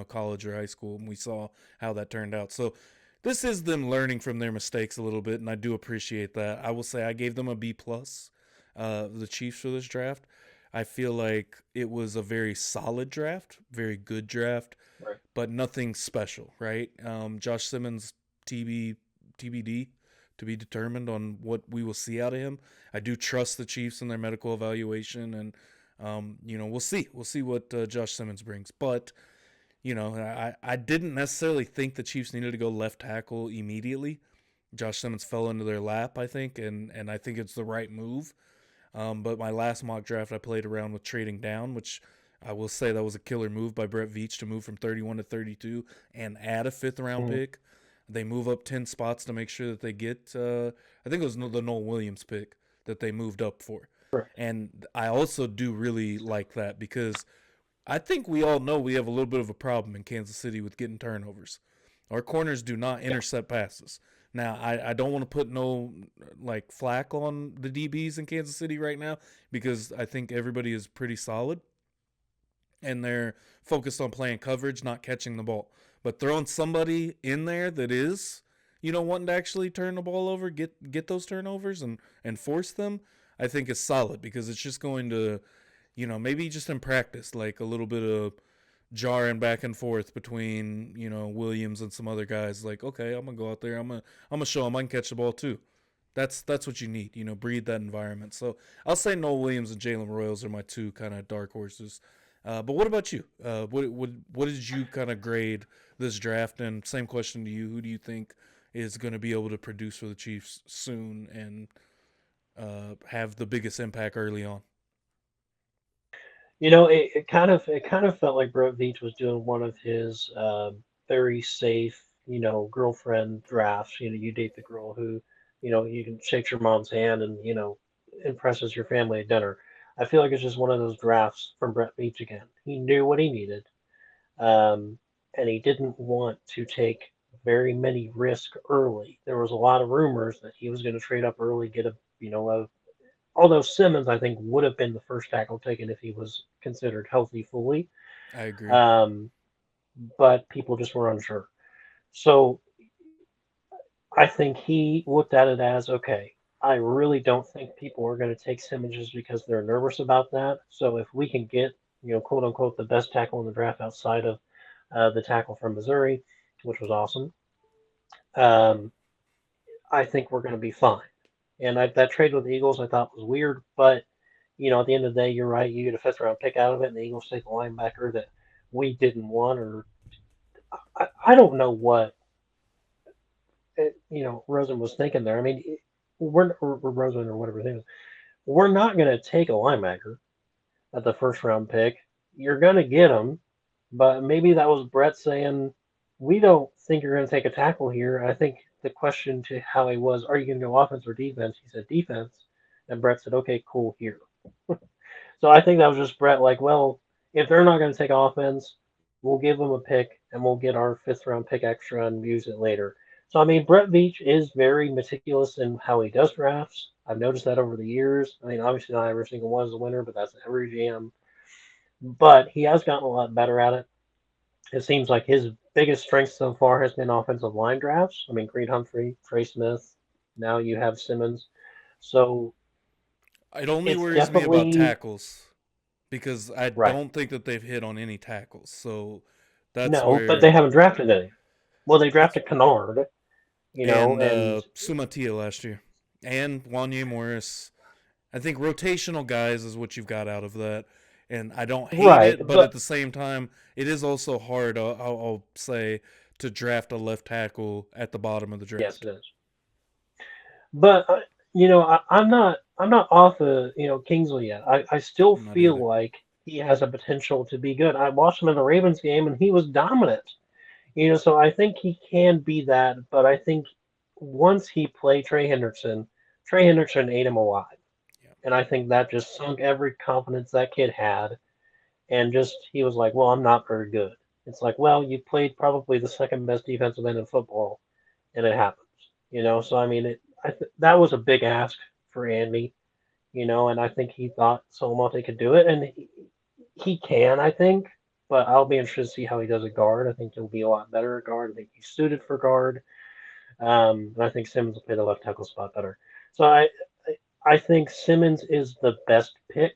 Speaker 1: college or high school, and we saw how that turned out. So this is them learning from their mistakes a little bit, and I do appreciate that. I will say I gave them a B plus, the Chiefs for this draft. I feel like it was a very solid draft, very good draft,
Speaker 2: Right.
Speaker 1: but nothing special, right? Josh Simmons, TBD, to be determined on what we will see out of him. I do trust the Chiefs in their medical evaluation, and we'll see. We'll see what Josh Simmons brings. But I didn't necessarily think the Chiefs needed to go left tackle immediately. Josh Simmons fell into their lap, I think, and I think it's the right move. But my last mock draft, I played around with trading down, which I will say that was a killer move by Brett Veach to move from 31 to 32 and add a fifth round
Speaker 2: Mm-hmm.
Speaker 1: pick. They move up 10 spots to make sure that they get, I think it was the Noel Williams pick that they moved up for.
Speaker 2: Right.
Speaker 1: And I also do really like that because I think we all know we have a little bit of a problem in Kansas City with getting turnovers. Our corners do not
Speaker 2: Yeah.
Speaker 1: intercept passes. Now, I don't want to put no like flack on the DBs in Kansas City right now because I think everybody is pretty solid and they're focused on playing coverage, not catching the ball. But throwing somebody in there that is, wanting to actually turn the ball over, get those turnovers and force them, I think is solid because it's just going to, maybe just in practice, like a little bit of jarring back and forth between Williams and some other guys. Like, okay, I'm gonna go out there. I'm gonna show them I can catch the ball too. That's what you need. Breed that environment. So I'll say Noel Williams and Jalen Royals are my two kind of dark horses. But what about you? What did you kind of grade this draft? And same question to you: who do you think is going to be able to produce for the Chiefs soon and have the biggest impact early on?
Speaker 2: It kind of felt like Brett Veach was doing one of his very safe, girlfriend drafts. You date the girl who, you can shake your mom's hand and impresses your family at dinner. I feel like it's just one of those drafts from Brett Veach again. He knew what he needed, um, and he didn't want to take very many risks early. There was a lot of rumors that he was going to trade up early, get although Simmons, I think, would have been the first tackle taken if he was considered healthy fully.
Speaker 1: I agree.
Speaker 2: Um, but people just were unsure. So I think he looked at it as okay, I really don't think people are going to take Simmons just because they're nervous about that. So if we can get, quote unquote, the best tackle in the draft outside of the tackle from Missouri, which was awesome, um, I think we're going to be fine. And that trade with the Eagles I thought was weird, but at the end of the day, you're right. You get a fifth round pick out of it, and the Eagles take a linebacker that we didn't want, or I don't know what Rosen was thinking there. I mean, or Rosen or whatever his name is. We're not going to take a linebacker at the first round pick. You're going to get him, but maybe that was Brett saying, we don't think you're going to take a tackle here. I think the question to Howie was, are you going to go offense or defense? He said defense, and Brett said, okay, cool, here. So I think that was just Brett like, well, if they're not going to take offense, we'll give them a pick and we'll get our fifth round pick extra and use it later. So I mean, Brett Veach is very meticulous in how he does drafts. I've noticed that over the years. I mean, obviously not every single one is a winner, but that's every GM. But he has gotten a lot better at it. It seems like his biggest strength so far has been offensive line drafts. I mean, Creed Humphrey, Trey Smith. Now you have Simmons. So
Speaker 1: It only
Speaker 2: it's
Speaker 1: worries me about
Speaker 2: definitely
Speaker 1: tackles because I
Speaker 2: right.
Speaker 1: don't think that they've hit on any tackles. So that's
Speaker 2: No, but they
Speaker 1: where
Speaker 2: haven't drafted any. Well, they
Speaker 1: that's
Speaker 2: drafted Kennard,
Speaker 1: and
Speaker 2: and
Speaker 1: Sumatia last year and Wanye Morris. I think rotational guys is what you've got out of that, and I don't hate
Speaker 2: right,
Speaker 1: it, but at
Speaker 2: but
Speaker 1: the same time, it is also hard. I'll say to draft a left tackle at the bottom of the
Speaker 2: yes, it
Speaker 1: draft.
Speaker 2: is. But I'm not off of Kingsley yet. I still
Speaker 1: I'm not
Speaker 2: feel
Speaker 1: either.
Speaker 2: like he has a potential to be good. I watched him in the Ravens game, and he was dominant. So I think he can be that. But I think once he played Trey Hendrickson ate him alive,
Speaker 1: Yeah.
Speaker 2: and I think that just sunk every confidence that kid had. And just he was like, "Well, I'm not very good." It's like, "Well, you played probably the second best defensive end in football, and it happens." So I mean, that was a big ask for Andy. And I think he thought Solomonte could do it, and he can, I think. But I'll be interested to see how he does at guard. I think he'll be a lot better at guard. I think he's suited for guard, and I think Simmons will play the left tackle spot better. So I think Simmons is the best pick,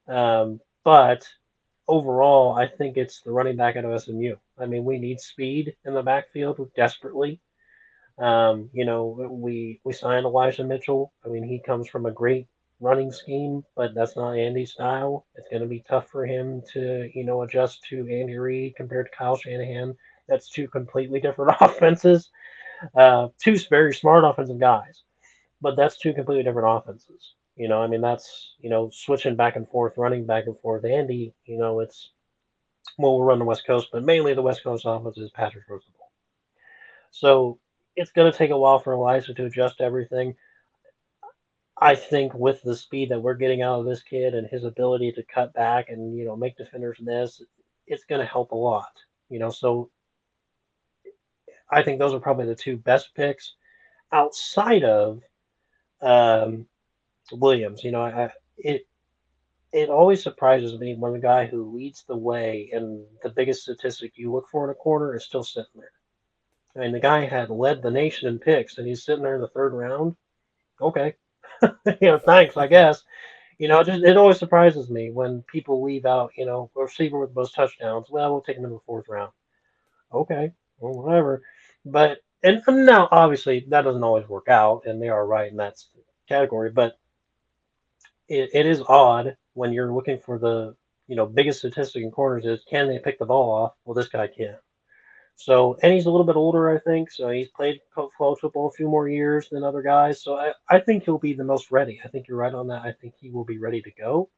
Speaker 2: but overall, I think it's the running back out of SMU. I mean, we need speed in the backfield desperately. We signed Elijah Mitchell. I mean, he comes from a great running scheme, but that's not Andy's style. It's going to be tough for him to, adjust to Andy Reid compared to Kyle Shanahan. That's two completely different offenses. Two very smart offensive guys, but that's two completely different offenses. I mean, that's, switching back and forth, running back and forth. Andy, it's, well, we'll run the West Coast, but mainly the West Coast offense is Patrick Rose. So it's going to take a while for Elijah to adjust to everything. I think with the speed that we're getting out of this kid and his ability to cut back and make defenders miss, it's going to help a lot. So I think those are probably the two best picks outside of um, Williams. It always surprises me when the guy who leads the way and the biggest statistic you look for in a corner is still sitting there. I mean, the guy had led the nation in picks, and he's sitting there in the third round. Okay. Thanks, I guess. It always surprises me when people leave out, a receiver with the most touchdowns. Well, we'll take him in the fourth round. Okay, well, whatever. But and now obviously that doesn't always work out, and they are right in that category. But it is odd when you're looking for the biggest statistic in corners is can they pick the ball off? Well, this guy can. So, and he's a little bit older, I think. So he's played college football a few more years than other guys. So I think he'll be the most ready. I think you're right on that. I think he will be ready to go.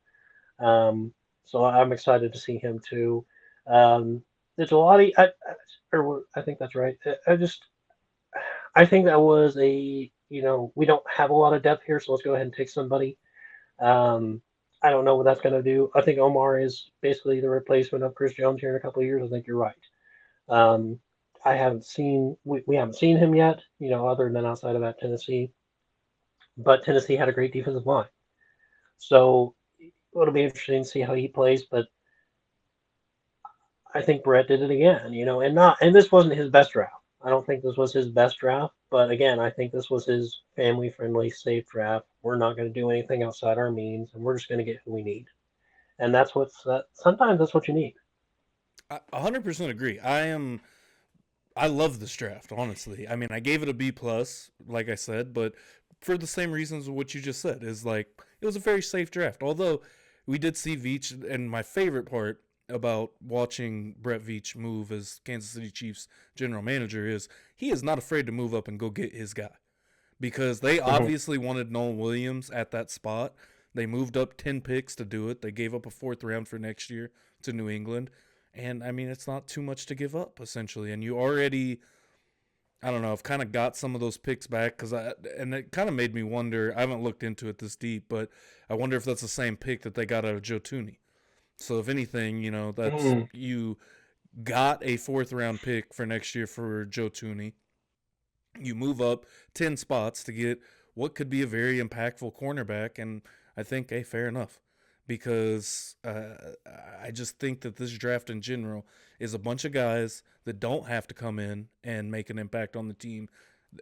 Speaker 2: So I'm excited to see him too. The Gelati, I think that's right. I think that was we don't have a lot of depth here, so let's go ahead and take somebody. Um, I don't know what that's going to do. I think Omar is basically the replacement of Chris Jones here in a couple of years. I think you're right. Um, I haven't seen we haven't seen him yet, other than outside of that Tennessee. But Tennessee had a great defensive line, so it'll be interesting to see how he plays. But I think Brett did it again, and this wasn't his best draft. I don't think this was his best draft, but again, I think this was his family-friendly, safe draft. We're not going to do anything outside our means, and we're just going to get who we need. And sometimes that's what you need.
Speaker 1: I 100% agree. I love this draft, honestly. I mean, I gave it a B plus, like I said, but for the same reasons of what you just said, is like it was a very safe draft. Although we did see Veach, and my favorite part about watching Brett Veach move as Kansas City Chiefs general manager is he is not afraid to move up and go get his guy. Because they obviously wanted Noel Williams at that spot. They moved up 10 picks to do it. They gave up a fourth round for next year to New England. And I mean, it's not too much to give up, essentially. And you already, I don't know, I've kind of got some of those picks back and it kind of made me wonder. I haven't looked into it this deep, but I wonder if that's the same pick that they got out of Joe Tooney. So if anything, that's you got a fourth round pick for next year for Joe Tooney. You move up 10 spots to get what could be a very impactful cornerback, and I think, hey, fair enough. Because I just think that this draft in general is a bunch of guys that don't have to come in and make an impact on the team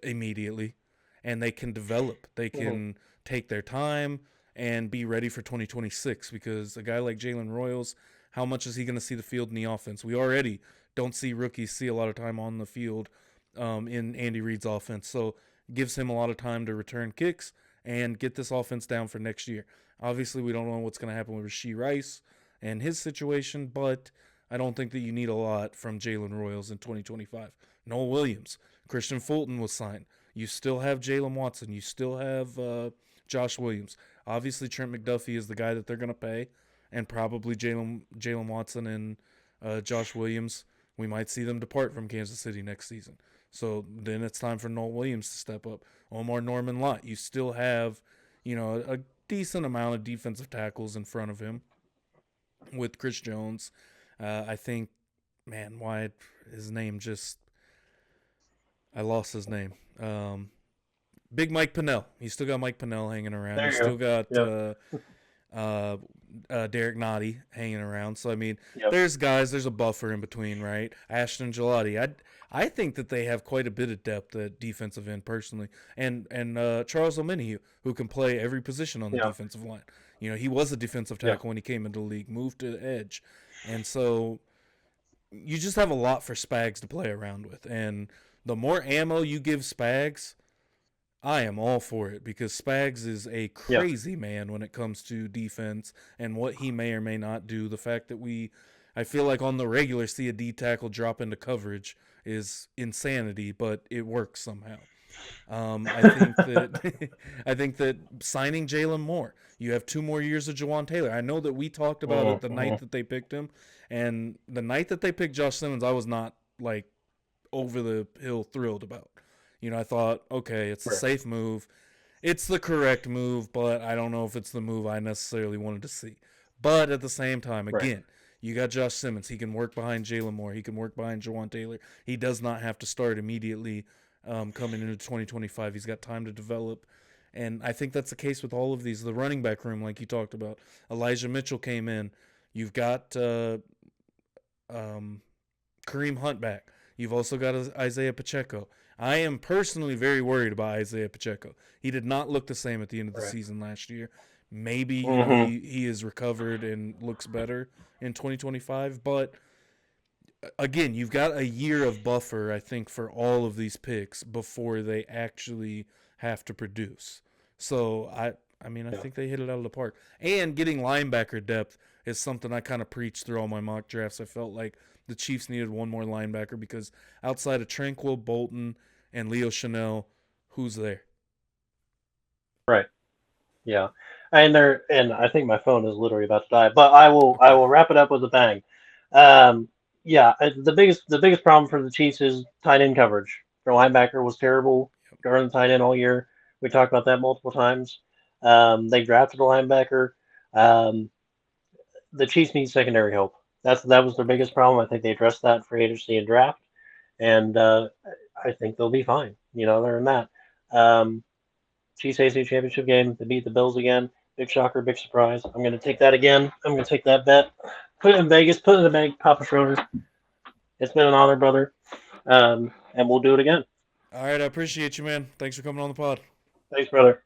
Speaker 1: immediately, and they can develop. They can take their time and be ready for 2026, because a guy like Jalen Royals, how much is he going to see the field in the offense? We already don't see rookies see a lot of time on the field in Andy Reid's offense. So gives him a lot of time to return kicks and get this offense down for next year. Obviously, we don't know what's going to happen with Rashee Rice and his situation, but I don't think that you need a lot from Jalen Royals in 2025. Noel Williams, Christian Fulton was signed. You still have Jalen Watson. You still have Josh Williams. Obviously, Trent McDuffie is the guy that they're going to pay, and probably Jalen Watson and Josh Williams. We might see them depart from Kansas City next season. So then it's time for Noel Williams to step up. Omar Norman Lott. You still have, a decent amount of defensive tackles in front of him with Chris Jones. I think, man, why his name just, I lost his name. Big Mike Pennell. You still got Mike Pennell hanging around. You still got Derek Nottie hanging around. So, I mean, there's a buffer in between, right? Ashton Gelati. I think that they have quite a bit of depth at defensive end, personally. And Charles Omenihu, who can play every position on the defensive line. He was a defensive tackle when he came into the league, moved to the edge. And so you just have a lot for Spags to play around with. And the more ammo you give Spags, I am all for it, because Spags is a crazy man when it comes to defense and what he may or may not do. The fact that I feel like on the regular see a D tackle drop into coverage is insanity, but it works somehow. I think that signing Jalen Moore, you have 2 more years of Jawan Taylor. I know that we talked about it the night that they picked him, and the night that they picked Josh Simmons, I was not like over the hill thrilled about. I thought, okay, it's a safe move. It's the correct move, but I don't know if it's the move I necessarily wanted to see. But at the same time, again, you got Josh Simmons. He can work behind Jalen Moore. He can work behind Jawan Taylor. He does not have to start immediately coming into 2025. He's got time to develop. And I think that's the case with all of these. The running back room, like you talked about. Elijah Mitchell came in. You've got Kareem Hunt back. You've also got Isaiah Pacheco. I am personally very worried about Isaiah Pacheco. He did not look the same at the end of the season last year. Maybe he is recovered and looks better in 2025, but again, you've got a year of buffer, I think, for all of these picks before they actually have to produce. So I think they hit it out of the park. And getting linebacker depth is something I kind of preached through all my mock drafts. I felt like the Chiefs needed one more linebacker because outside of Tranquil, Bolton, and Leo Chanel, who's there?
Speaker 2: Right. Yeah. And I think my phone is literally about to die, but I will wrap it up with a bang. Yeah, the biggest problem for the Chiefs is tight end coverage. Their linebacker was terrible guarding the tight end all year. We talked about that multiple times. They drafted a linebacker. Um, the Chiefs need secondary help. That was their biggest problem. I think they addressed that for agency and draft, and I think they'll be fine. Other than that, Chiefs AFC Championship game. They beat the Bills again. Big shocker, big surprise. I'm going to take that again. I'm going to take that bet. Put it in Vegas. Put it in the bank. Papa Schroeder. It's been an honor, brother. And we'll do it again.
Speaker 1: All right, I appreciate you, man. Thanks for coming on the pod.
Speaker 2: Thanks, brother.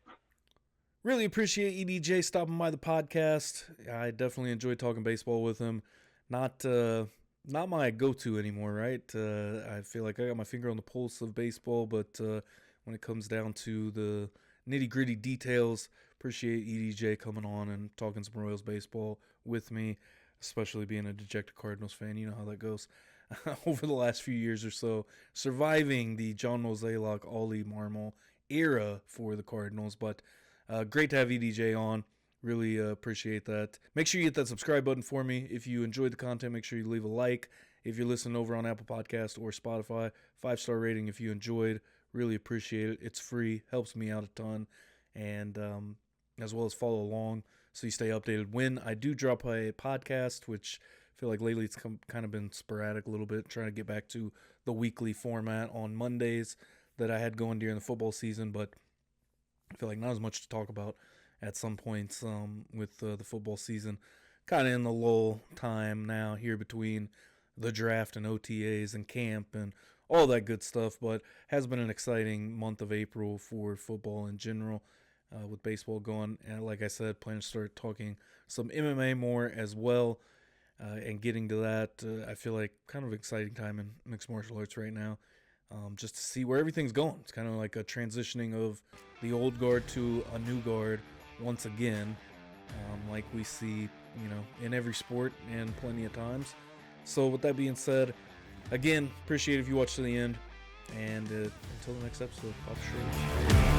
Speaker 1: Really appreciate EDJ stopping by the podcast. I definitely enjoyed talking baseball with him. Not my go-to anymore, right? I feel like I got my finger on the pulse of baseball, but when it comes down to the nitty-gritty details, appreciate EDJ coming on and talking some Royals baseball with me, especially being a dejected Cardinals fan. You know how that goes. Over the last few years or so, surviving the John Mozeliak, Ollie Marmol era for the Cardinals, but great to have EDJ on. Really appreciate that. Make sure you hit that subscribe button for me. If you enjoyed the content, make sure you leave a like. If you're listening over on Apple Podcast or Spotify, 5-star rating if you enjoyed. Really appreciate it. It's free. Helps me out a ton. And as well as follow along so you stay updated when I do drop a podcast, which I feel like lately it's kind of been sporadic a little bit, trying to get back to the weekly format on Mondays that I had going during the football season, but I feel like not as much to talk about at some points with the football season. Kind of in the lull time now here between the draft and OTAs and camp and all that good stuff, but has been an exciting month of April for football in general with baseball going. And like I said, plan to start talking some MMA more as well and getting to that. I feel like kind of exciting time in mixed martial arts right now. Just to see where everything's going. It's kind of like a transitioning of the old guard to a new guard once again, like we see, in every sport and plenty of times. So with that being said, again, appreciate if you watch to the end, and until the next episode, Papa Schro.